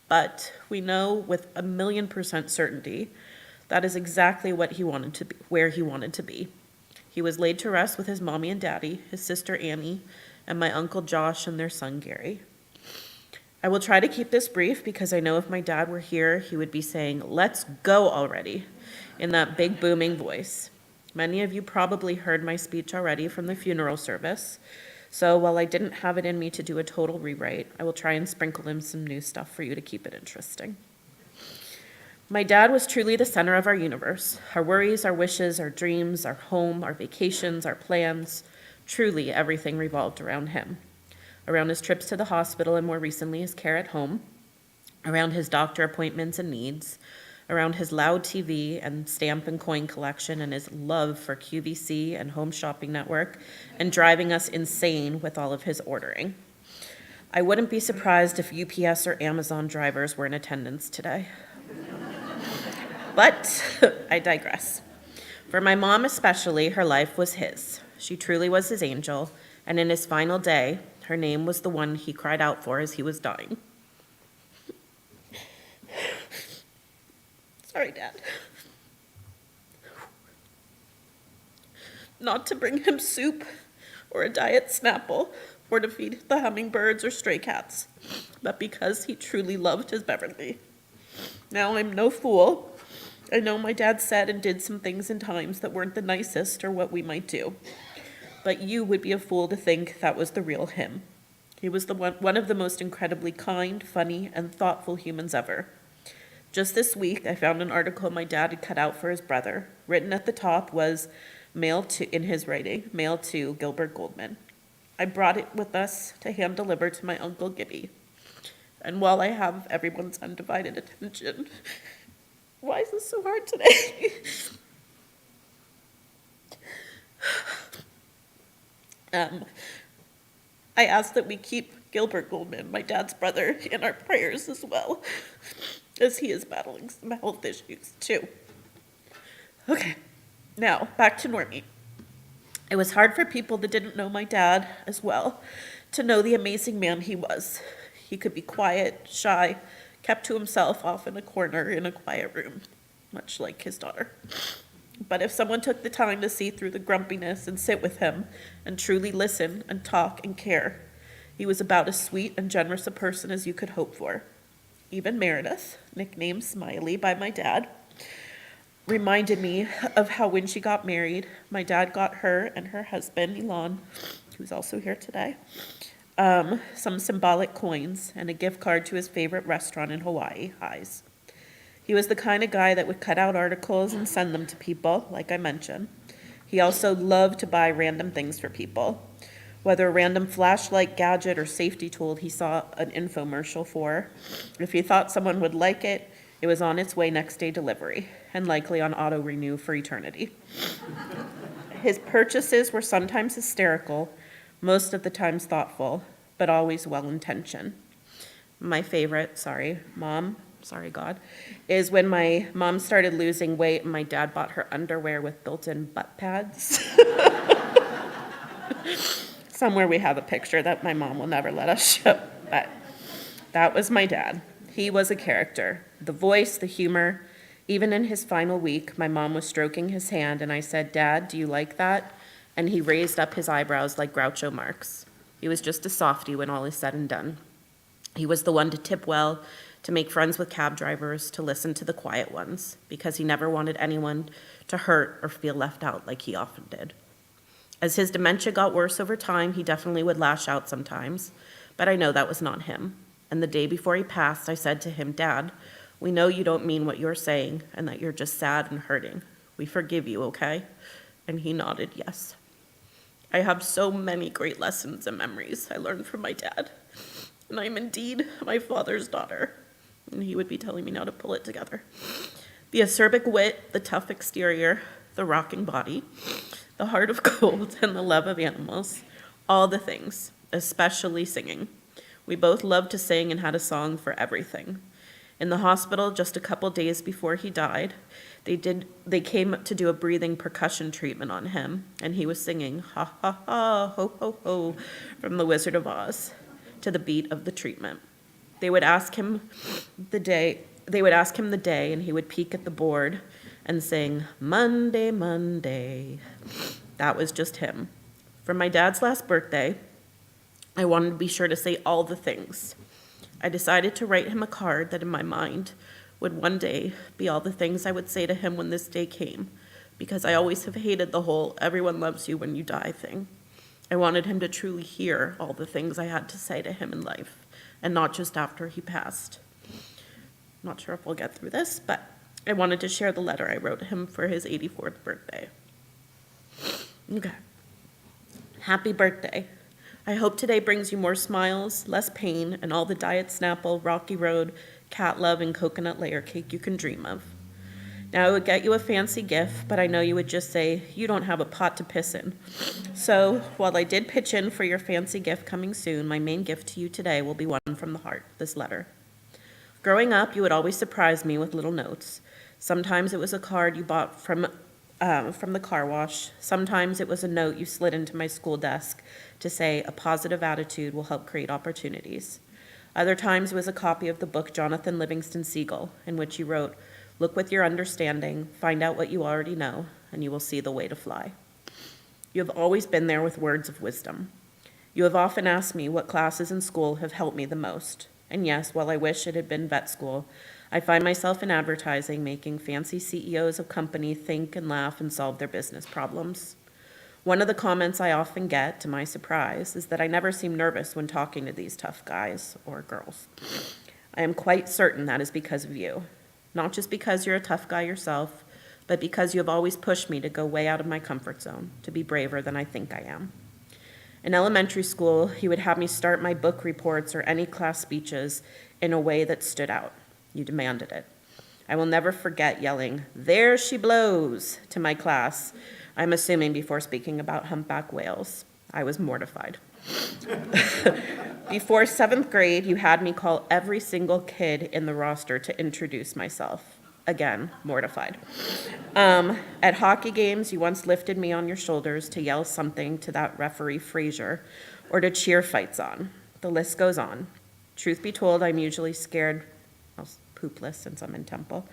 But we know with 1,000,000% certainty that is exactly what he wanted to be, where he wanted to be. He was laid to rest with his mommy and daddy, his sister Annie, and my uncle Josh and their son Gary. I will try to keep this brief because I know if my dad were here, he would be saying, "Let's go already," in that big booming voice. Many of you probably heard my speech already from the funeral service, so while I didn't have it in me to do a total rewrite, I will try and sprinkle in some new stuff for you to keep it interesting. My dad was truly the center of our universe. Our worries, our wishes, our dreams, our home, our vacations, our plans, truly everything revolved around him. Around his trips to the hospital and more recently his care at home, around his doctor appointments and needs, around his loud TV and stamp and coin collection and his love for QVC and Home Shopping Network and driving us insane with all of his ordering. I wouldn't be surprised if UPS or Amazon drivers were in attendance today. But I digress. For my mom especially, her life was his. She truly was his angel, and in his final day, her name was the one he cried out for as he was dying. Sorry, Dad. not to bring him soup or a diet Snapple or to feed the hummingbirds or stray cats, but because he truly loved his Beverly. Now I'm no fool. I know my dad said and did some things in times that weren't the nicest or what we might do. But you would be a fool to think that was the real him. He was one of the most incredibly kind, funny, and thoughtful humans ever. Just this week, I found an article my dad had cut out for his brother. Written at the top was, in his writing, mail to Gilbert Goldman. I brought it with us to hand deliver to my Uncle Gibby. And while I have everyone's undivided attention, why is this so hard today? I ask that we keep Gilbert Goldman, my dad's brother, in our prayers as well, as he is battling some health issues too. Okay, now back to Normie. It was hard for people that didn't know my dad as well to know the amazing man he was. He could be quiet, shy, kept to himself off in a corner in a quiet room, much like his daughter. But if someone took the time to see through the grumpiness and sit with him and truly listen and talk and care, he was about as sweet and generous a person as you could hope for. Even Meredith, nicknamed Smiley by my dad, reminded me of how when she got married, my dad got her and her husband, Elon, who's also here today, some symbolic coins and a gift card to his favorite restaurant in Hawaii, Highs. He was the kind of guy that would cut out articles and send them to people, like I mentioned. He also loved to buy random things for people, whether a random flashlight, gadget, or safety tool he saw an infomercial for. If he thought someone would like it, it was on its way next day delivery, and likely on auto-renew for eternity. His purchases were sometimes hysterical, most of the times thoughtful, but always well-intentioned. My favorite, sorry God, is when my mom started losing weight and my dad bought her underwear with built-in butt pads. Somewhere we have a picture that my mom will never let us show, but that was my dad. He was a character. The voice, the humor. Even in his final week, my mom was stroking his hand and I said, "Dad, do you like that?" And he raised up his eyebrows like Groucho Marx. He was just a softie when all is said and done. He was the one to tip well, to make friends with cab drivers, to listen to the quiet ones, because he never wanted anyone to hurt or feel left out like he often did. As his dementia got worse over time, he definitely would lash out sometimes, but I know that was not him. And the day before he passed, I said to him, "Dad, we know you don't mean what you're saying and that you're just sad and hurting. We forgive you, okay?" And he nodded yes. I have so many great lessons and memories I learned from my dad, and I am indeed my father's daughter. And he would be telling me now to pull it together. The acerbic wit, the tough exterior, the rocking body, the heart of gold, and the love of animals, all the things, especially singing. We both loved to sing and had a song for everything. In the hospital, just a couple days before he died, they came to do a breathing percussion treatment on him, and he was singing "Ha ha ha, ho ho ho" from The Wizard of Oz to the beat of the treatment. They would ask him the day, and he would peek at the board and sing "Monday, Monday." That was just him. For my dad's last birthday, I wanted to be sure to say all the things. I decided to write him a card that in my mind would one day be all the things I would say to him when this day came, because I always have hated the whole "everyone loves you when you die" thing. I wanted him to truly hear all the things I had to say to him in life, and not just after he passed. Not sure if we'll get through this, but I wanted to share the letter I wrote him for his 84th birthday. Okay. Happy birthday. I hope today brings you more smiles, less pain, and all the diet Snapple, Rocky Road, cat love, and coconut layer cake you can dream of. Now, I would get you a fancy gift, but I know you would just say, "You don't have a pot to piss in." So, while I did pitch in for your fancy gift coming soon, my main gift to you today will be one from the heart, this letter. Growing up, you would always surprise me with little notes. Sometimes it was a card you bought from the car wash. Sometimes it was a note you slid into my school desk to say, "A positive attitude will help create opportunities." Other times it was a copy of the book Jonathan Livingston Seagull, in which you wrote, "Look with your understanding, find out what you already know, and you will see the way to fly." You have always been there with words of wisdom. You have often asked me what classes in school have helped me the most. And yes, while I wish it had been vet school, I find myself in advertising making fancy CEOs of companies think and laugh and solve their business problems. One of the comments I often get, to my surprise, is that I never seem nervous when talking to these tough guys or girls. I am quite certain that is because of you. Not just because you're a tough guy yourself, but because you have always pushed me to go way out of my comfort zone, to be braver than I think I am. In elementary school, he would have me start my book reports or any class speeches in a way that stood out. You demanded it. I will never forget yelling, "There she blows," to my class, I'm assuming before speaking about humpback whales. I was mortified. Before 7th grade, you had me call every single kid in the roster to introduce myself. Again, mortified. At hockey games, you once lifted me on your shoulders to yell something to that referee Frazier or to cheer fights on. The list goes on. Truth be told, I'm usually scared, well, poopless since I'm in Temple,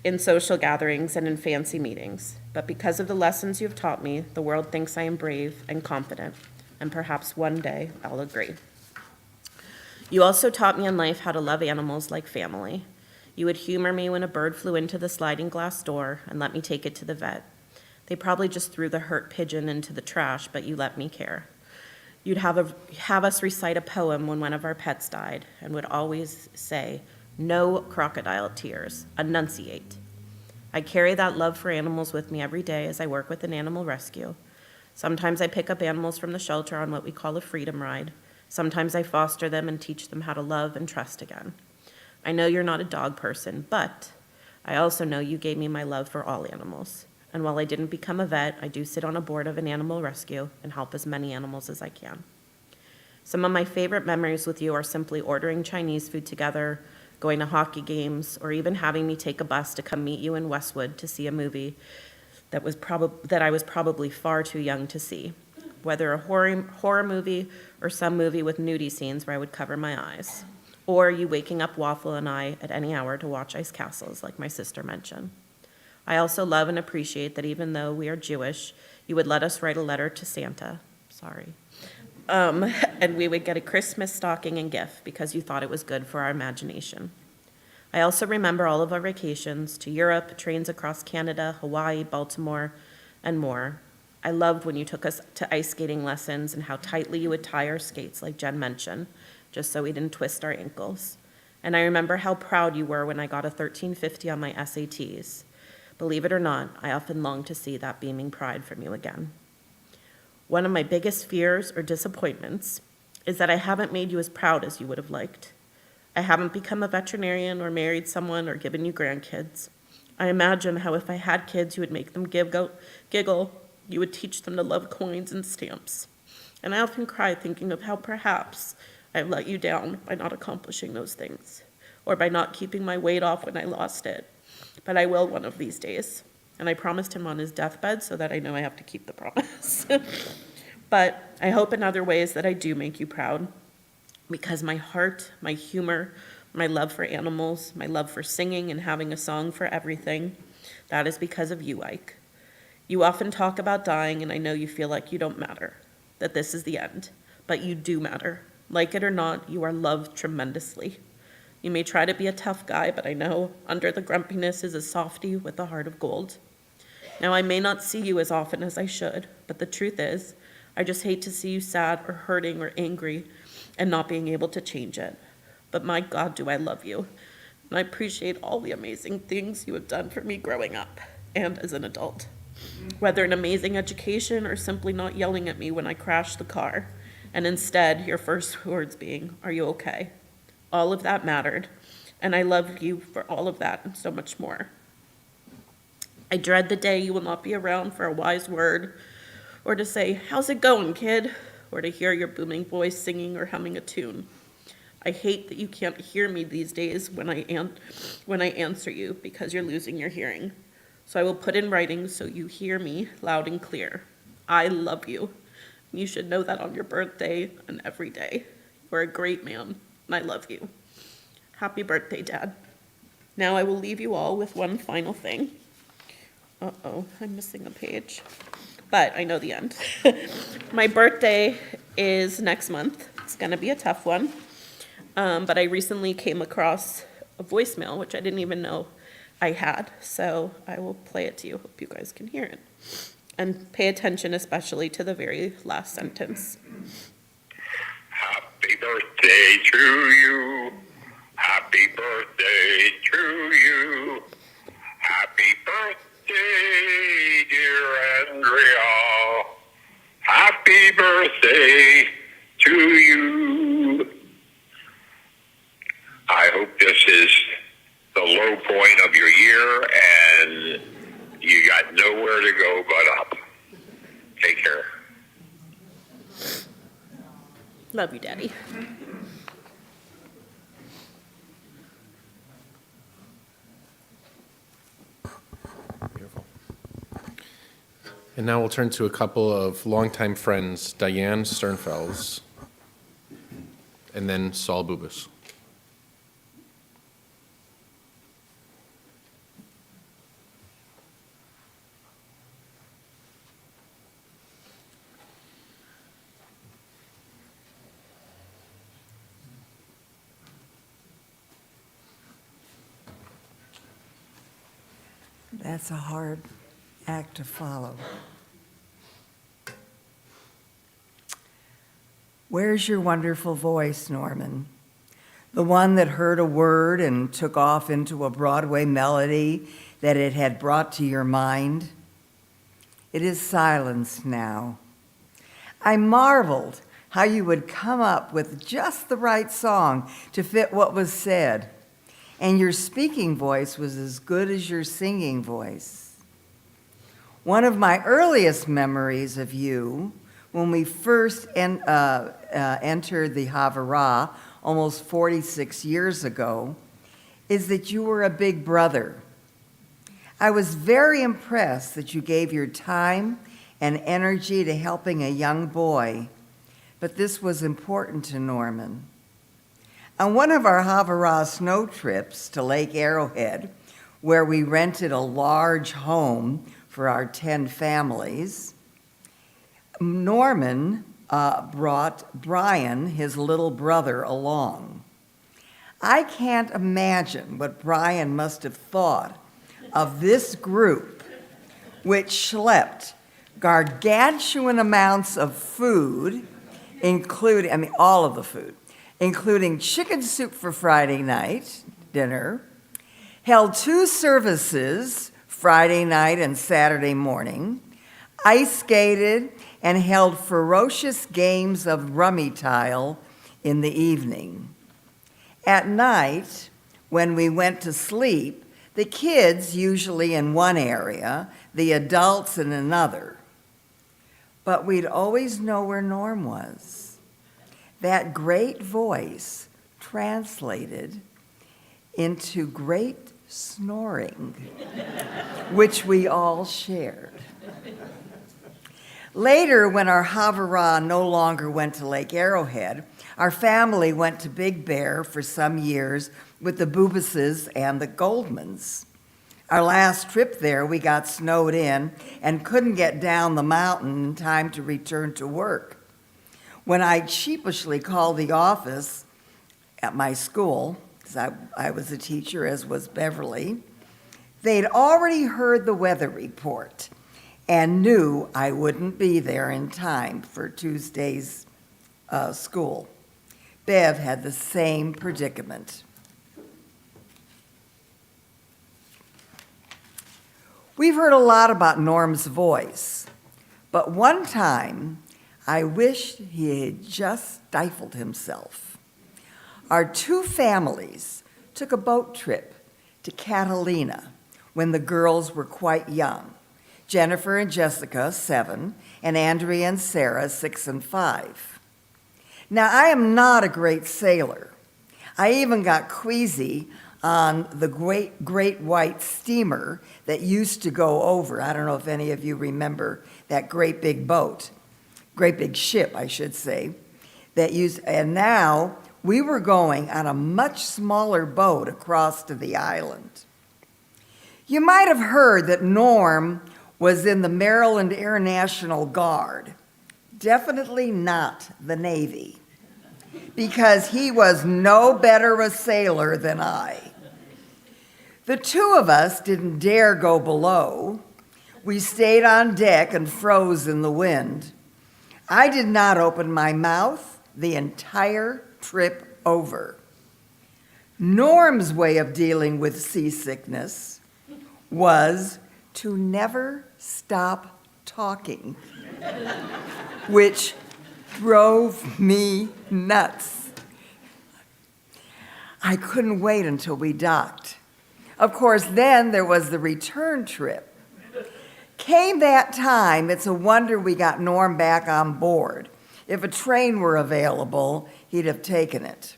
in social gatherings and in fancy meetings. But because of the lessons you've taught me, the world thinks I am brave and confident, and perhaps one day I'll agree. You also taught me in life how to love animals like family. You would humor me when a bird flew into the sliding glass door and let me take it to the vet. They probably just threw the hurt pigeon into the trash, but you let me care. You'd have us recite a poem when one of our pets died and would always say, "No crocodile tears, enunciate." I carry that love for animals with me every day as I work with an animal rescue. Sometimes I pick up animals from the shelter on what we call a freedom ride. Sometimes I foster them and teach them how to love and trust again. I know you're not a dog person, but I also know you gave me my love for all animals. And while I didn't become a vet, I do sit on a board of an animal rescue and help as many animals as I can. Some of my favorite memories with you are simply ordering Chinese food together, going to hockey games, or even having me take a bus to come meet you in Westwood to see a movie that I was probably far too young to see, whether a horror movie or some movie with nudie scenes where I would cover my eyes. Or you waking up Waffle and I at any hour to watch Ice Castles, like my sister mentioned. I also love and appreciate that even though we are Jewish, you would let us write a letter to Santa, and we would get a Christmas stocking and gift because you thought it was good for our imagination. I also remember all of our vacations to Europe, trains across Canada, Hawaii, Baltimore, and more. I loved when you took us to ice skating lessons and how tightly you would tie our skates, like Jen mentioned, just so we didn't twist our ankles. And I remember how proud you were when I got a 1350 on my SATs. Believe it or not, I often long to see that beaming pride from you again. One of my biggest fears or disappointments is that I haven't made you as proud as you would have liked. I haven't become a veterinarian or married someone or given you grandkids. I imagine how if I had kids, you would make them giggle, you would teach them to love coins and stamps. And I often cry thinking of how perhaps I've let you down by not accomplishing those things, or by not keeping my weight off when I lost it. But I will one of these days. And I promised him on his deathbed so that I know I have to keep the promise. But I hope in other ways that I do make you proud, because my heart, my humor, my love for animals, my love for singing and having a song for everything, that is because of you, Ike. You often talk about dying, and I know you feel like you don't matter, that this is the end, but you do matter. Like it or not, you are loved tremendously. You may try to be a tough guy, but I know under the grumpiness is a softie with a heart of gold. Now, I may not see you as often as I should, but the truth is, I just hate to see you sad or hurting or angry and not being able to change it. But my God, do I love you. And I appreciate all the amazing things you have done for me growing up and as an adult. Whether an amazing education or simply not yelling at me when I crashed the car, and instead your first words being, "Are you okay?" All of that mattered, and I love you for all of that and so much more. I dread the day you will not be around for a wise word, or to say, "How's it going, kid?" or to hear your booming voice singing or humming a tune. I hate that you can't hear me these days when I answer you because you're losing your hearing. So I will put in writing so you hear me loud and clear. I love you. You should know that on your birthday and every day. You're a great man, and I love you. Happy birthday, Dad. Now I will leave you all with one final thing. Uh-oh, I'm missing a page. but I know the end. My birthday is next month. It's going to be a tough one. But I recently came across a voicemail, which I didn't even know I had. So I will play it to you. Hope you guys can hear it. And pay attention especially to the very last sentence. Happy birthday to you. Happy birthday to you. Happy birthday, dear Andrea. Happy birthday to you. I hope this is the low point of your year and you got nowhere to go but up. Take care. Love you, Daddy. Beautiful. And now we'll turn to a couple of longtime friends, Diane Sternfels and then Saul Bubis. That's a hard act to follow. Where's your wonderful voice, Norman? The one that heard a word and took off into a Broadway melody that it had brought to your mind? It is silenced now. I marveled how you would come up with just the right song to fit what was said. And your speaking voice was as good as your singing voice. One of my earliest memories of you, when we first entered the Havurah almost 46 years ago, is that you were a big brother. I was very impressed that you gave your time and energy to helping a young boy, but this was important to Norman. On one of our Havurah snow trips to Lake Arrowhead, where we rented a large home for our 10 families, Norman brought Brian, his little brother, along. I can't imagine what Brian must have thought of this group, which schlepped gargantuan amounts of food, including, all of the food, including chicken soup for Friday night dinner, held 2 services Friday night and Saturday morning, ice skated, and held ferocious games of rummy tile in the evening. At night, when we went to sleep, the kids usually in one area, the adults in another. But we'd always know where Norm was. That great voice translated into great snoring, which we all shared. Later, when our Havurah no longer went to Lake Arrowhead, our family went to Big Bear for some years with the Bubises and the Goldmans. Our last trip there, we got snowed in and couldn't get down the mountain in time to return to work. When I sheepishly called the office at my school, because I was a teacher, as was Beverly, they'd already heard the weather report and knew I wouldn't be there in time for Tuesday's school. Bev had the same predicament. We've heard a lot about Norm's voice, but one time I wished he had just stifled himself. Our 2 families took a boat trip to Catalina when the girls were quite young. Jennifer and Jessica, 7, and Andrea and Sarah, 6 and 5. Now, I am not a great sailor. I even got queasy on the great white steamer that used to go over. I don't know if any of you remember that great big boat, great big ship, I should say, and now we were going on a much smaller boat across to the island. You might have heard that Norm was in the Maryland Air National Guard, definitely not the Navy, because he was no better a sailor than I. The two of us didn't dare go below. We stayed on deck and froze in the wind. I did not open my mouth the entire trip over. Norm's way of dealing with seasickness was to never stop talking, which drove me nuts. I couldn't wait until we docked. Of course, then there was the return trip. Came that time, it's a wonder we got Norm back on board. If a train were available, he'd have taken it.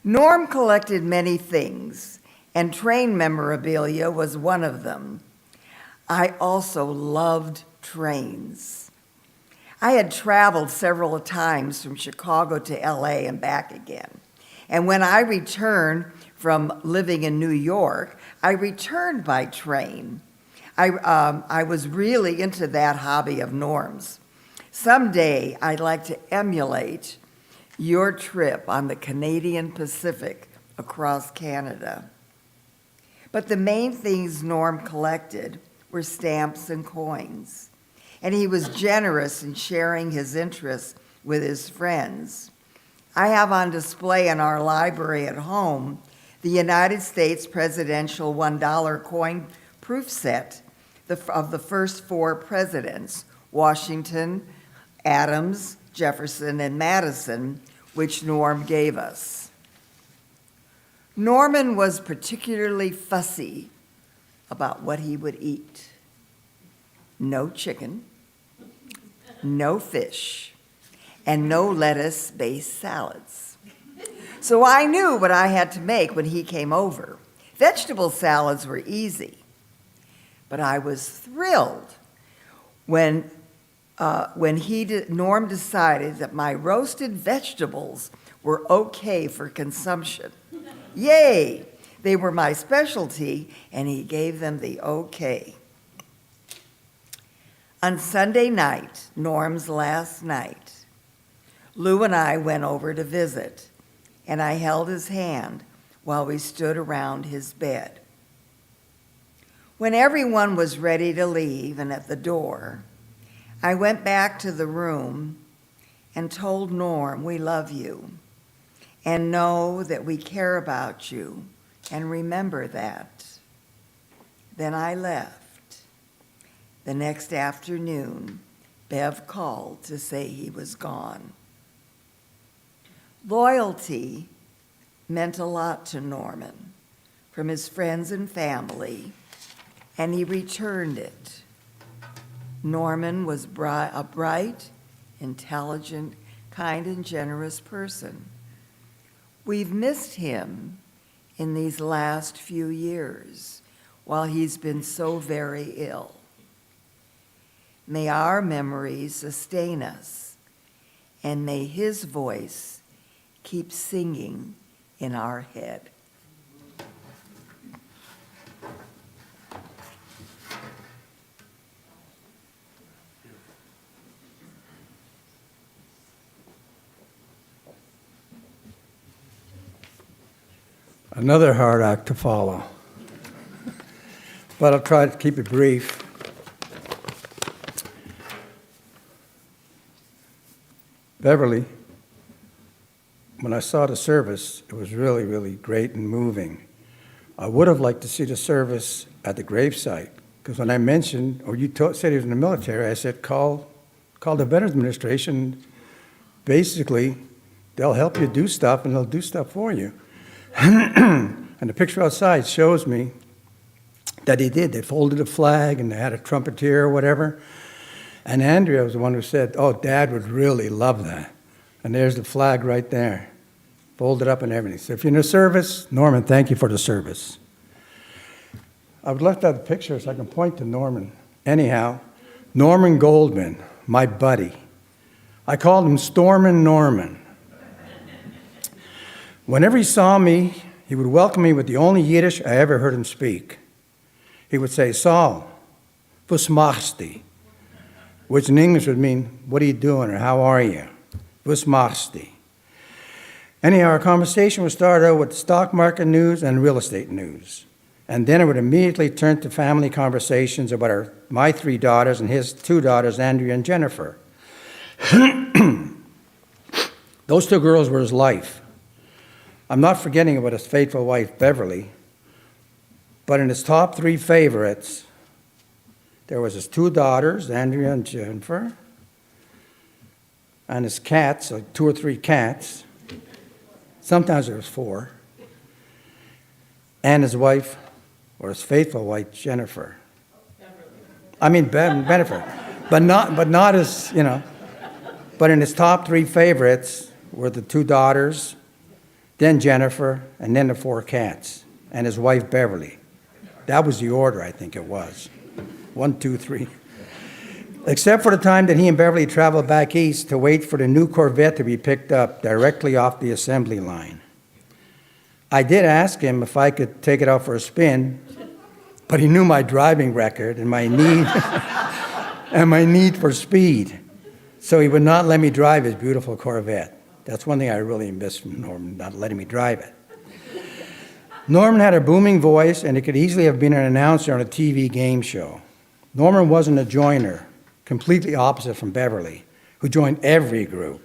Norm collected many things, and train memorabilia was one of them. I also loved trains. I had traveled several times from Chicago to LA and back again. And when I returned from living in New York, I returned by train. I was really into that hobby of Norm's. Someday, I'd like to emulate your trip on the Canadian Pacific across Canada. But the main things Norm collected were stamps and coins, and he was generous in sharing his interests with his friends. I have on display in our library at home the United States presidential $1 coin proof set of the first 4 presidents, Washington, Adams, Jefferson, and Madison, which Norm gave us. Norman was particularly fussy about what he would eat. No chicken, no fish, and no lettuce-based salads. So I knew what I had to make when he came over. Vegetable salads were easy, but I was thrilled when Norm decided that my roasted vegetables were okay for consumption. Yay! They were my specialty, and he gave them the okay. On Sunday night, Norm's last night, Lou and I went over to visit, and I held his hand while we stood around his bed. When everyone was ready to leave and at the door, I went back to the room and told Norm we love you and know that we care about you and remember that. Then I left. The next afternoon, Bev called to say he was gone. Loyalty meant a lot to Norman from his friends and family, and he returned it. Norman was a bright, intelligent, kind, and generous person. We've missed him in these last few years while he's been so very ill. May our memories sustain us, and may his voice keep singing in our head. Another hard act to follow, but I'll try to keep it brief. Beverly, when I saw the service, it was really, really great and moving. I would have liked to see the service at the gravesite, because when I mentioned, or you said he was in the military, I said, call the Veterans Administration. Basically, they'll help you do stuff, and they'll do stuff for you. And the picture outside shows me that he did. They folded a flag, and they had a trumpeter or whatever. And Andrea was the one who said, oh, Dad would really love that. And there's the flag right there, folded up and everything. So if you're in the service, Norman, thank you for the service. I would love to have the picture so I can point to Norman. Anyhow, Norman Goldman, my buddy. I called him Stormin' Norman. Whenever he saw me, he would welcome me with the only Yiddish I ever heard him speak. He would say, Saul, Vusmachsti, which in English would mean, what are you doing, or how are you? Vusmachsti. Anyhow, our conversation would start out with stock market news and real estate news. And then it would immediately turn to family conversations about my 3 daughters and his 2 daughters, Andrea and Jennifer. Those 2 girls were his life. I'm not forgetting about his faithful wife, Beverly, but in his top 3 favorites, there was his 2 daughters, Andrea and Jennifer, and his cats, like 2 or 3 cats. Sometimes there was 4. And his wife, or his faithful wife, Jennifer. I mean, Jennifer. But not as, but in his top 3 favorites were the 2 daughters, then Jennifer, and then the 4 cats, and his wife, Beverly. That was the order, I think it was. 1, 2, 3. Except for the time that he and Beverly traveled back east to wait for the new Corvette to be picked up directly off the assembly line. I did ask him if I could take it out for a spin, but he knew my driving record and my need and my need for speed, so he would not let me drive his beautiful Corvette. That's one thing I really miss from Norman, not letting me drive it. Norman had a booming voice, and he could easily have been an announcer on a TV game show. Norman wasn't a joiner, completely opposite from Beverly, who joined every group.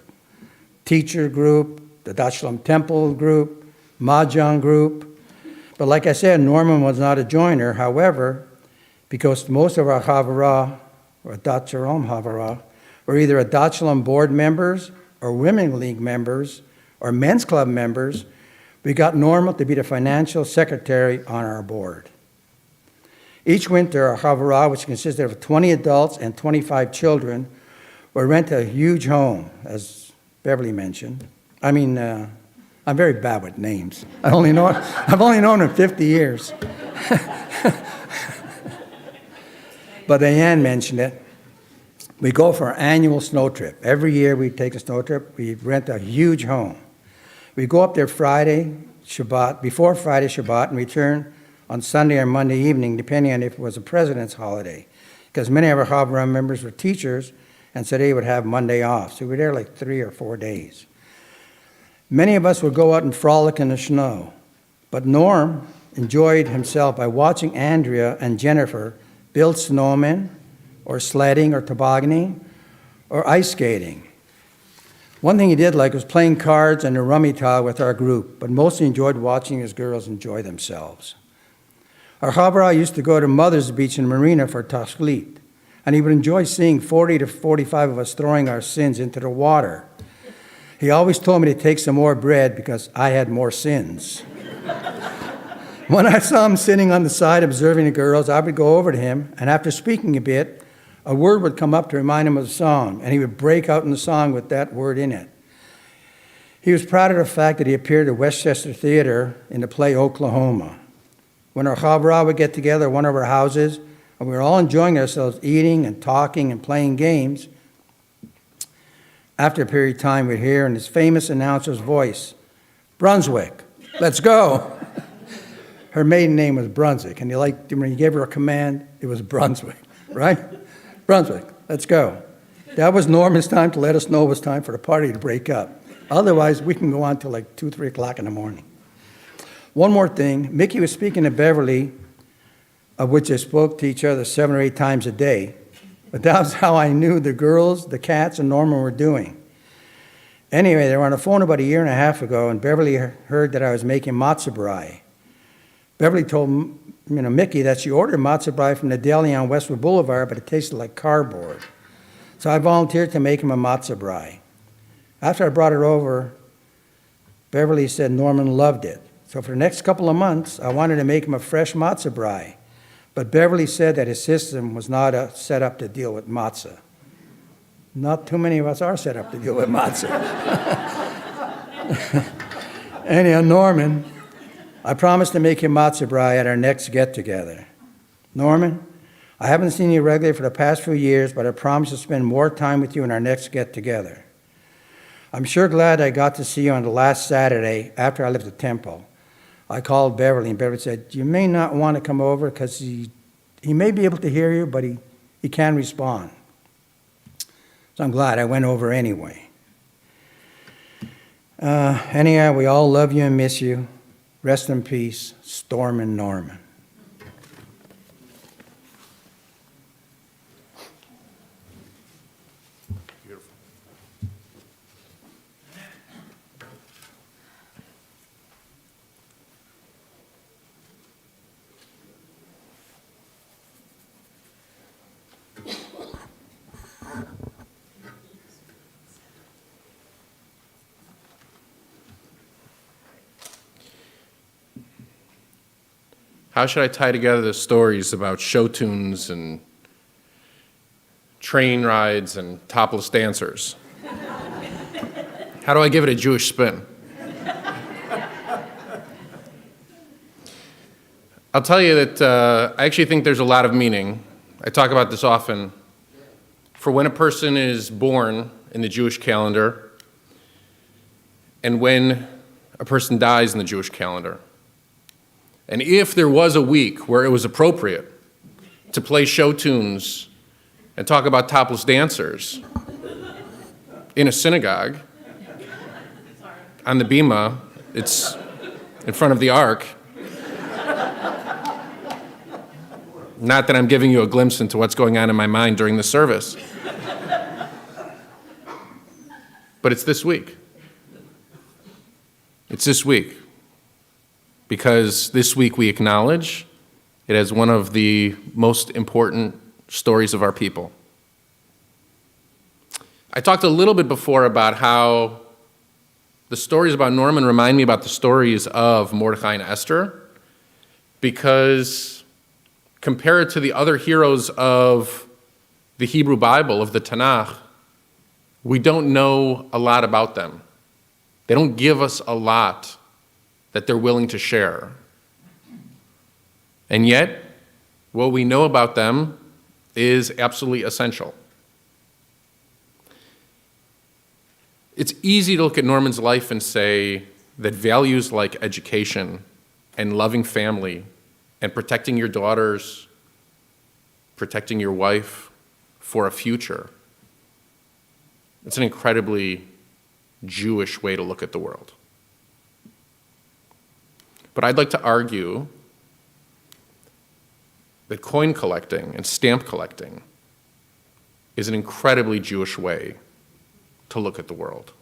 Teacher group, the Adat Shalom temple group, Mahjong group. But like I said, Norman was not a joiner. However, because most of our Havara, or Adat Shalom Havara, were either Adat Shalom board members, or Women League members, or Men's Club members, we got Norman to be the financial secretary on our board. Each winter, our Havara, which consisted of 20 adults and 25 children, would rent a huge home, as Beverly mentioned. I'm very bad with names. I've only known him 50 years. But Diane mentioned it. We go for our annual snow trip. Every year we take a snow trip. We rent a huge home. We go up there Friday, Shabbat, before Friday, Shabbat, and return on Sunday or Monday evening, depending on if it was a president's holiday. Because many of our Havara members were teachers, and so they would have Monday off. So we were there like 3 or 4 days. Many of us would go out and frolic in the snow. But Norm enjoyed himself by watching Andrea and Jennifer build snowmen, or sledding, or tobogganing, or ice skating. One thing he did like was playing cards and a rummy tile with our group, but mostly enjoyed watching his girls enjoy themselves. Our Havara used to go to Mother's Beach in Marina for tashlit, and he would enjoy seeing 40 to 45 of us throwing our sins into the water. He always told me to take some more bread because I had more sins. When I saw him sitting on the side observing the girls, I would go over to him, and after speaking a bit, a word would come up to remind him of the song, and he would break out in the song with that word in it. He was proud of the fact that he appeared at Westchester Theater in the play Oklahoma. When our Havara would get together at one of our houses, and we were all enjoying ourselves eating and talking and playing games, after a period of time we'd hear in his famous announcer's voice, "Brunswick, let's go." Her maiden name was Brunswick, and when he gave her a command, it was Brunswick, right? Brunswick, let's go. That was Norman's time to let us know it was time for the party to break up. Otherwise, we can go on till like 2, 3 o'clock in the morning. One more thing, Mickey was speaking to Beverly, of which they spoke to each other 7 or 8 times a day. But that was how I knew the girls, the cats, and Norman were doing. Anyway, they were on the phone about 1.5 years ago, and Beverly heard that I was making matzah brai. Beverly told Mickey that she ordered matzah brai from the deli on Westwood Boulevard, but it tasted like cardboard. So I volunteered to make him a matzah brai. After I brought it over, Beverly said Norman loved it. So for the next couple of months, I wanted to make him a fresh matzah brai. But Beverly said that his system was not set up to deal with matzah. Not too many of us are set up to deal with matzah. Anyhow, Norman, I promised to make him matzah brai at our next get-together. Norman, I haven't seen you regularly for the past few years, but I promise to spend more time with you in our next get-together. I'm sure glad I got to see you on the last Saturday after I left the temple. I called Beverly, and Beverly said, "You may not want to come over because he may be able to hear you, but he he can respond. So I'm glad I went over anyway. Anyhow, we all love you and miss you. Rest in peace, Storm and Norman. How should I tie together the stories about show tunes and train rides and topless dancers? How do I give it a Jewish spin? I'll tell you that I actually think there's a lot of meaning. I talk about this often. For when a person is born in the Jewish calendar and when a person dies in the Jewish calendar. And if there was a week where it was appropriate to play show tunes and talk about topless dancers in a synagogue, on the bima, it's in front of the ark. Not that I'm giving you a glimpse into what's going on in my mind during the service. But it's this week. It's this week. Because this week we acknowledge it as one of the most important stories of our people. I talked a little bit before about how the stories about Norman remind me about the stories of Mordecai and Esther, because compared to the other heroes of the Hebrew Bible, of the Tanakh, we don't know a lot about them. They don't give us a lot that they're willing to share. And yet, what we know about them is absolutely essential. It's easy to look at Norman's life and say that values like education and loving family and protecting your daughters, protecting your wife for a future, it's an incredibly Jewish way to look at the world. But I'd like to argue that coin collecting and stamp collecting is an incredibly Jewish way to look at the world.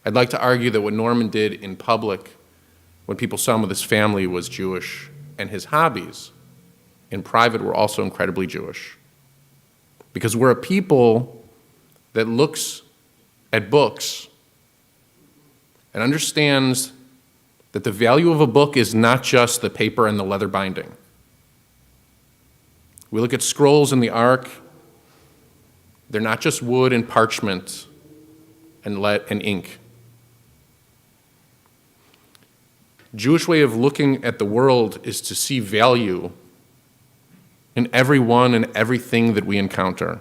I'd like to argue that what Norman did in public when people saw him with his family was Jewish, and his hobbies in private were also incredibly Jewish. Because we're a people that looks at books and understands that the value of a book is not just the paper and the leather binding. We look at scrolls in the Ark. They're not just wood and parchment and lead and ink. Jewish way of looking at the world is to see value in everyone and everything that we encounter.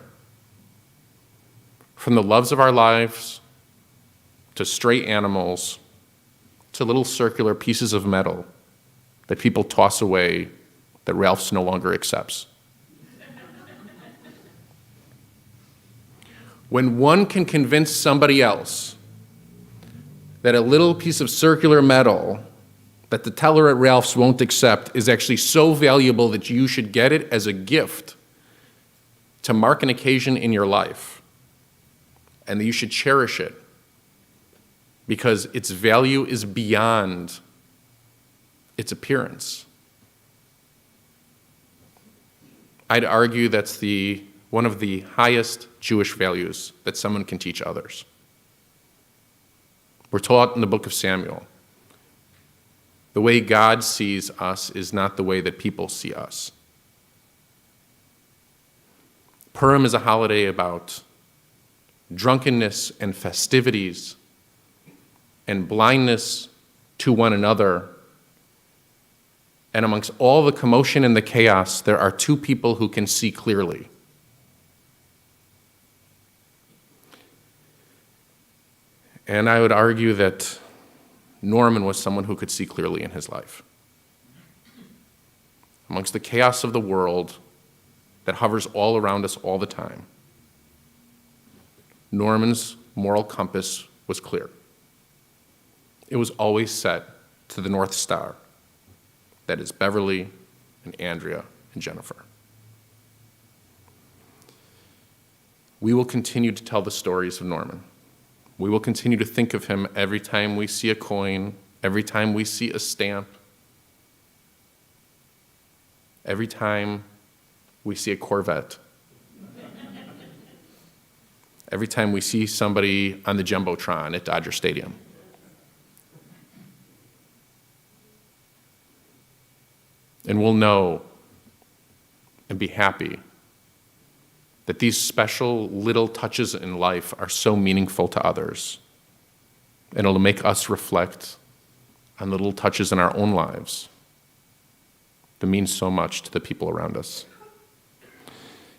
From the loves of our lives to stray animals to little circular pieces of metal that people toss away that Ralph's no longer accepts. When one can convince somebody else that a little piece of circular metal that the teller at Ralph's won't accept is actually so valuable that you should get it as a gift to mark an occasion in your life, and that you should cherish it because its value is beyond its appearance. I'd argue that's one of the highest Jewish values that someone can teach others. We're taught in the book of Samuel, the way God sees us is not the way that people see us. Purim is a holiday about drunkenness and festivities and blindness to one another. And amongst all the commotion and the chaos, there are two people who can see clearly. And I would argue that Norman was someone who could see clearly in his life. Amongst the chaos of the world, that hovers all around us all the time. Norman's moral compass was clear. It was always set to the North Star, that is Beverly and Andrea and Jennifer. We will continue to tell the stories of Norman. We will continue to think of him every time we see a coin, every time we see a stamp, every time we see a Corvette, every time we see somebody on the Jumbotron at Dodger Stadium. And we'll know and be happy that these special little touches in life are so meaningful to others. And it'll make us reflect on the little touches in our own lives that mean so much to the people around us.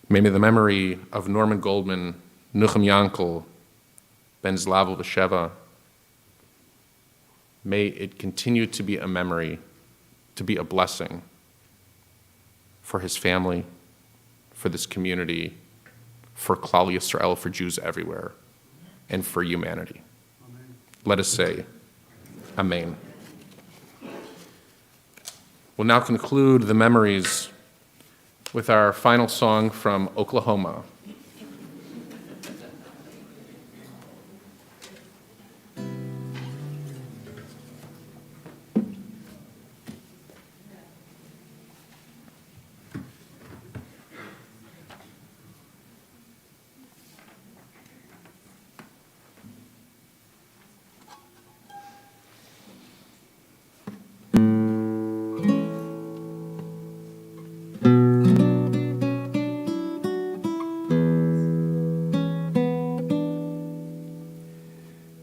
May the memory of Norman Goldman, Nuchem Yankel, Ben Zlavel Vesheva, may it continue to be a memory, to be a blessing for his family, for this community, for Klal Yisrael, for Jews everywhere, and for humanity. Amen. Let us say, Amen. We'll now conclude the memories with our final song from Oklahoma.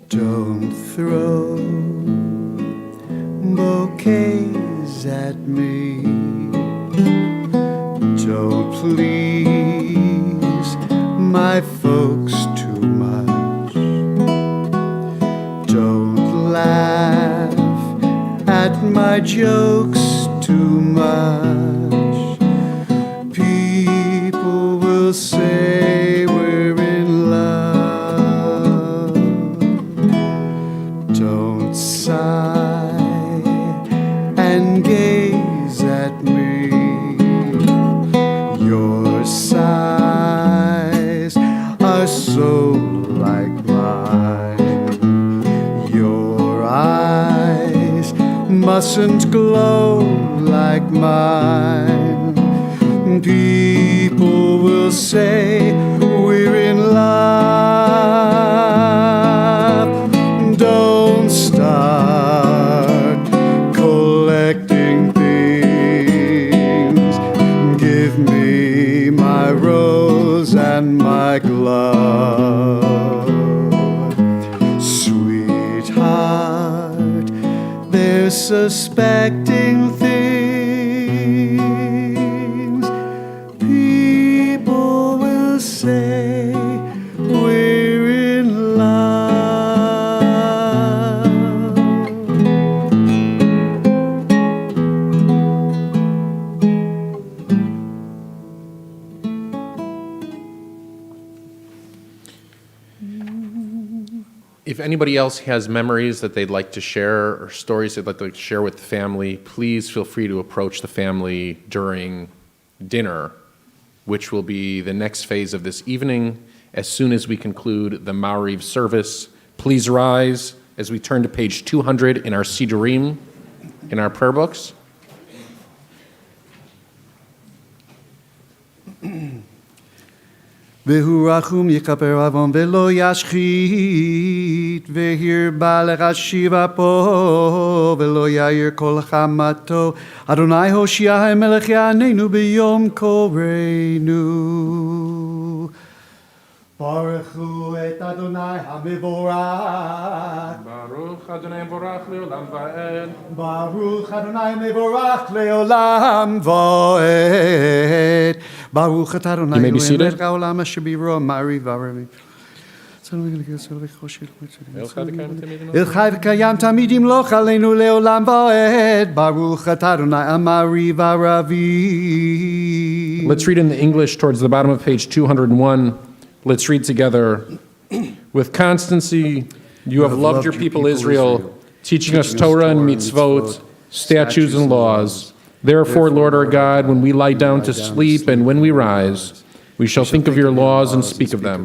Don't throw bouquets at me. Don't please my folks too much. Don't laugh at my jokes too much. People will say we're in love. Don't sigh and gaze at me. Your sighs are so like mine. Your eyes mustn't glow like mine. People will say we're in love. Don't start collecting things. Give me my rose and my glove. Sweetheart, they're suspecting things. People will say we're in love. If anybody else has memories that they'd like to share or stories they'd like to share with the family, please feel free to approach the family during dinner, which will be the next phase of this evening. As soon as we conclude the Maariv service, please rise as we turn to page 200 in our Sidurim, in our prayer books. Vehu rachum yikaper avon velo yashchit vehirba lecha Shiva po velo yair kol chamato Adonai Hoshia melech yaneinu biyom koreinu. Baruchu et Adonai HaMevorach. Baruch Adonai Borach Leolam Va'ed. Baruch Adonai Mevorach Leolam Va'ed. Baruch et Adonai You may be seated. Melech Haolam Asher Biro Maariv V'Arami. אל חי וקיים תמיד ימלוך עלינו לעולם ועד. ברוך אתה אדוני המעריב ערבי. Let's read in the English towards the bottom of page 201. Let's read together. With constancy, you have loved your people Israel, teaching us Torah and mitzvot, statutes and laws. Therefore, Lord our God, when we lie down to sleep and when we rise, we shall think of your laws and speak of them,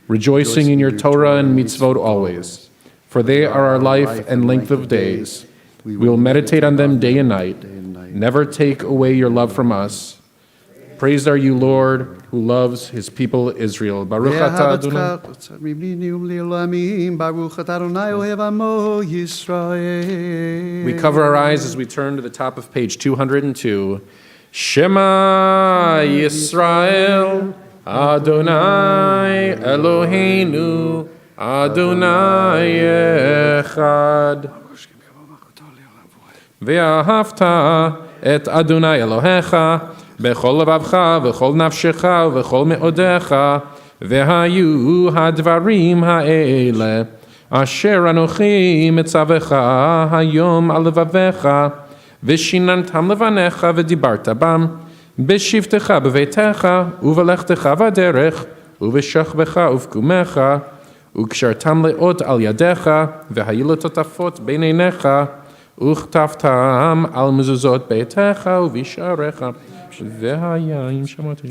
rejoicing in your Torah and mitzvot always. For they are our life and length of days. We will meditate on them day and night. Never take away your love from us. Praised are you, Lord, who loves his people Israel. Baruch atah Adonai. We cover our eyes as we turn to the top of page 202. Shema Yisrael, Adonai Eloheinu, Adonai Echad. Ve'ahavta et Adonai Elohecha, בכל לבבך וכל נפשך וכל מאודיך, והיו הדברים האלה אשר אנוכי מצווך היום על לבביך, ושיננתם לבניך ודיברת בם, בשבתך בביתך ובלכתך בדרך, ובשכבך ובקומך, וקשרתם לאות על ידיך, והיו לטוטפות בין עיניך, וכתבתם על מזוזות ביתך ובשעריך. והיין שמעתי.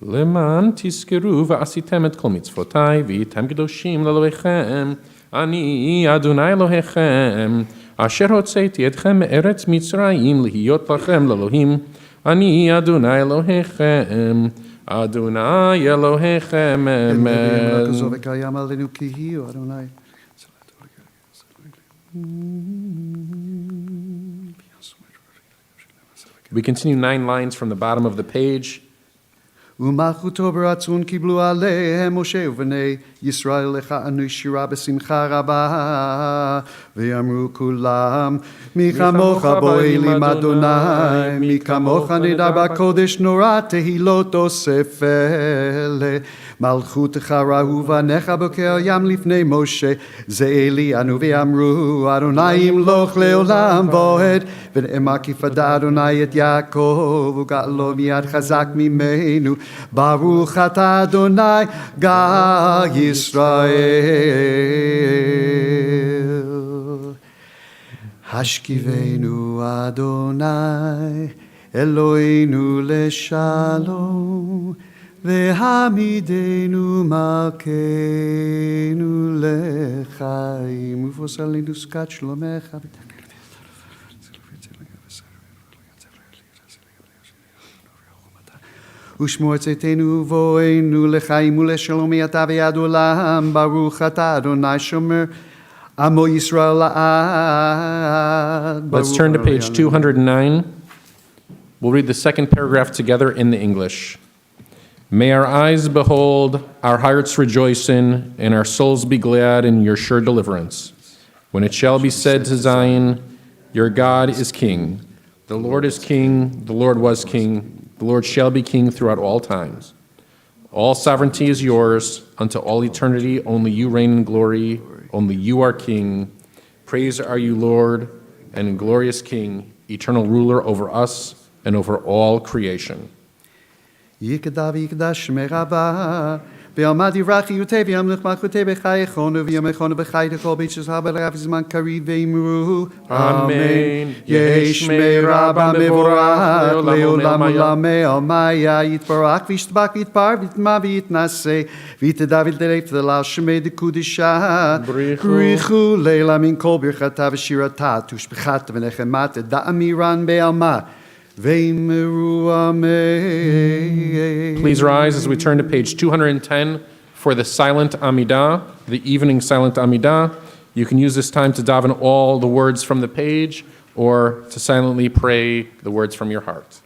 למען תזכרו ועשיתם את כל מצוותיי והייתם קדושים לאלוהיכם, אני אדוני אלוהיכם, אשר הוצאתי אתכם מארץ מצרים להיות לכם לאלוהים, אני אדוני אלוהיכם, אדוני אלוהיכם, אמן. We continue 9 lines from the bottom of the page. ומלכותו ברצון קיבלו עליהם משה ובני ישראל לך אנו שירה בשמחה רבה ואמרו כולם מי כמוך בו אלים אדוני מי כמוך נדע בקודש נורא תהילות אוסף אלה מלכותך ראו בניך בוקר ים לפני משה זה אלי אנו ואמרו אדוני ימלוך לעולם ועד ונאמר כי פדה אדוני את יעקב וגאלו מיד חזק ממנו ברוך אתה אדוני גא ישראל השכיבנו אדוני אלוהינו לשלום והעמידנו מלכנו לחיים ופוסלנו שכת שלומך ושמור צאתנו ובואנו לחיים ולשלום אתה ויד עולם ברוך אתה אדוני שומר עמו ישראל לעד. Let's turn to page 209. We'll read the second paragraph together in the English. May our eyes behold, our hearts rejoice in, and our souls be glad in your sure deliverance. When it shall be said to Zion, your God is king. The Lord is king, the Lord was king. The Lord shall be king throughout all times. All sovereignty is yours unto all eternity. Only you reign in glory. Only you are king. Praise are you, Lord, and glorious King, eternal ruler over us and over all creation. יקדע ויקדש שמך רבה Be'almadi rachi ute v'yamlich malchute b'chayechonu v'yamechonu b'chayte kol b'itzus ha'barav zman kariv v'imru. Amen. Yesh me'raba mevorach le'olam u'lamei almaya yitbarach v'yishtabach v'yitbar v'yitma v'yitnaseh v'yiteda v'yitdelef v'delal shemei dekudisha brichu le'la min kol birchata v'shirata tushbechata v'nechemata da'amiran be'alma v'imru amen. Please rise as we turn to page 210 for the silent Amidah, the evening silent Amidah. You can use this time to daven all the words from the page or to silently pray the words from your heart.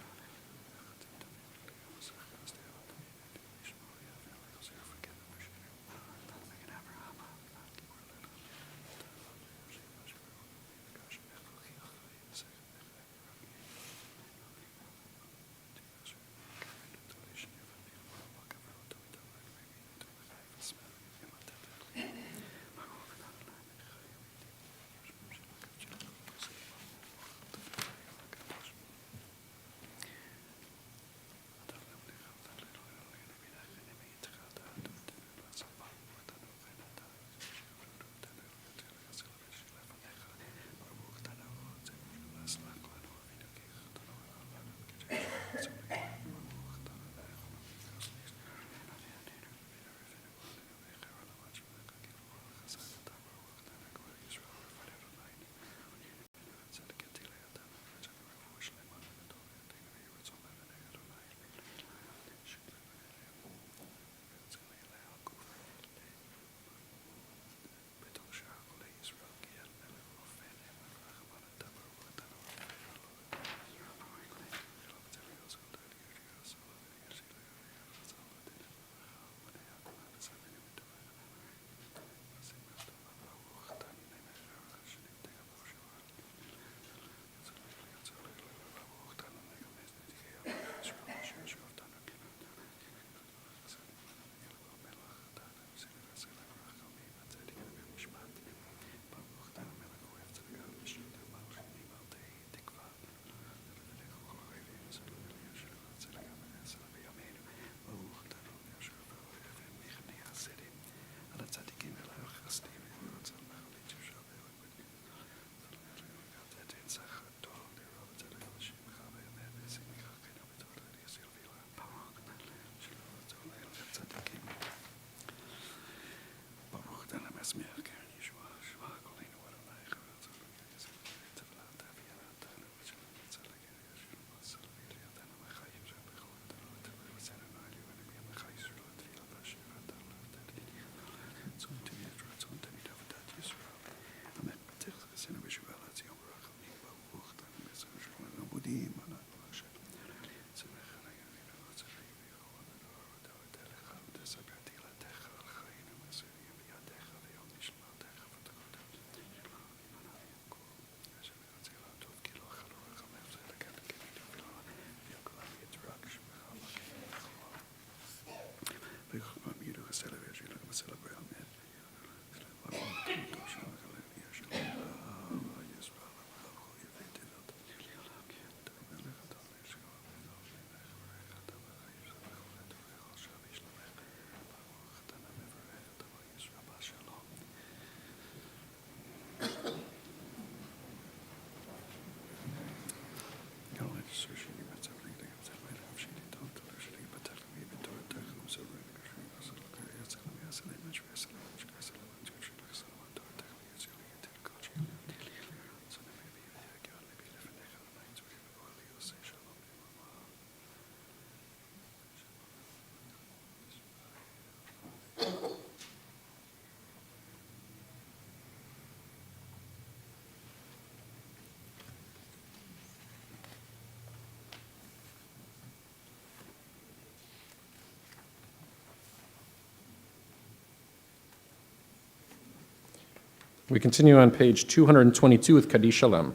We continue on page 222 with Adat Shalom.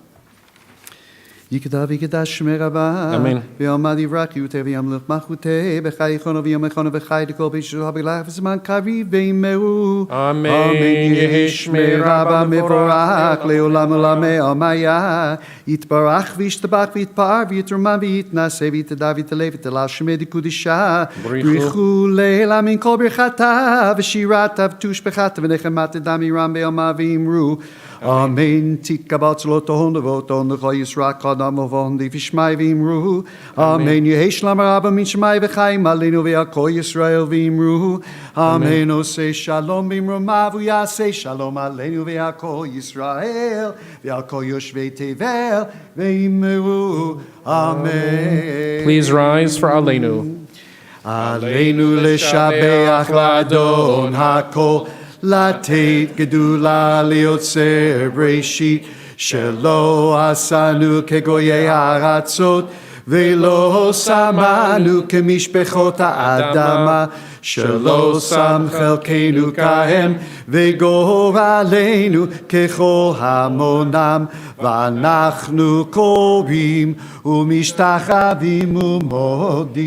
יקדע ויקדש שמי רבה. אמן. ויעמד יברח יותה וימלך מלכותה. בחי יכונו ויומכונו וחי דכל בישוע בלך וזמן קריב וימרו. אמן. יהי שמי רבה מבורך לעולם עולמי עמיה. יתברך וישתבח ויתפאר ויתרומם ויתנשא ויתדע ויתעלה ותעלה שמי דקודשה. בריחו לילה מן כל ברכתה ושירתה ותושבחתה ונחמתה דמירם ביומה ואמרו אמן תקבל צלותון ובאותון לכל ישראל קדם ובונדי ושמי ואמרו אמן יהי שלום רבה מן שמי וחיים עלינו ועל כל ישראל ואמרו אמן עושה שלום במרומיו ויעשה שלום עלינו ועל כל ישראל ועל כל יושבי תבל ואמרו אמן. Please rise for Aleinu. עלינו לשבח לאדון הכל, לתת גדולה ליוצר בראשית, שלא עשנו כגויי הארצות, ולא שמנו כמשפחות האדמה, שלא שם חלקנו כהם, וגורלנו ככל המונם, ואנחנו קוראים ומשתחווים ומודים.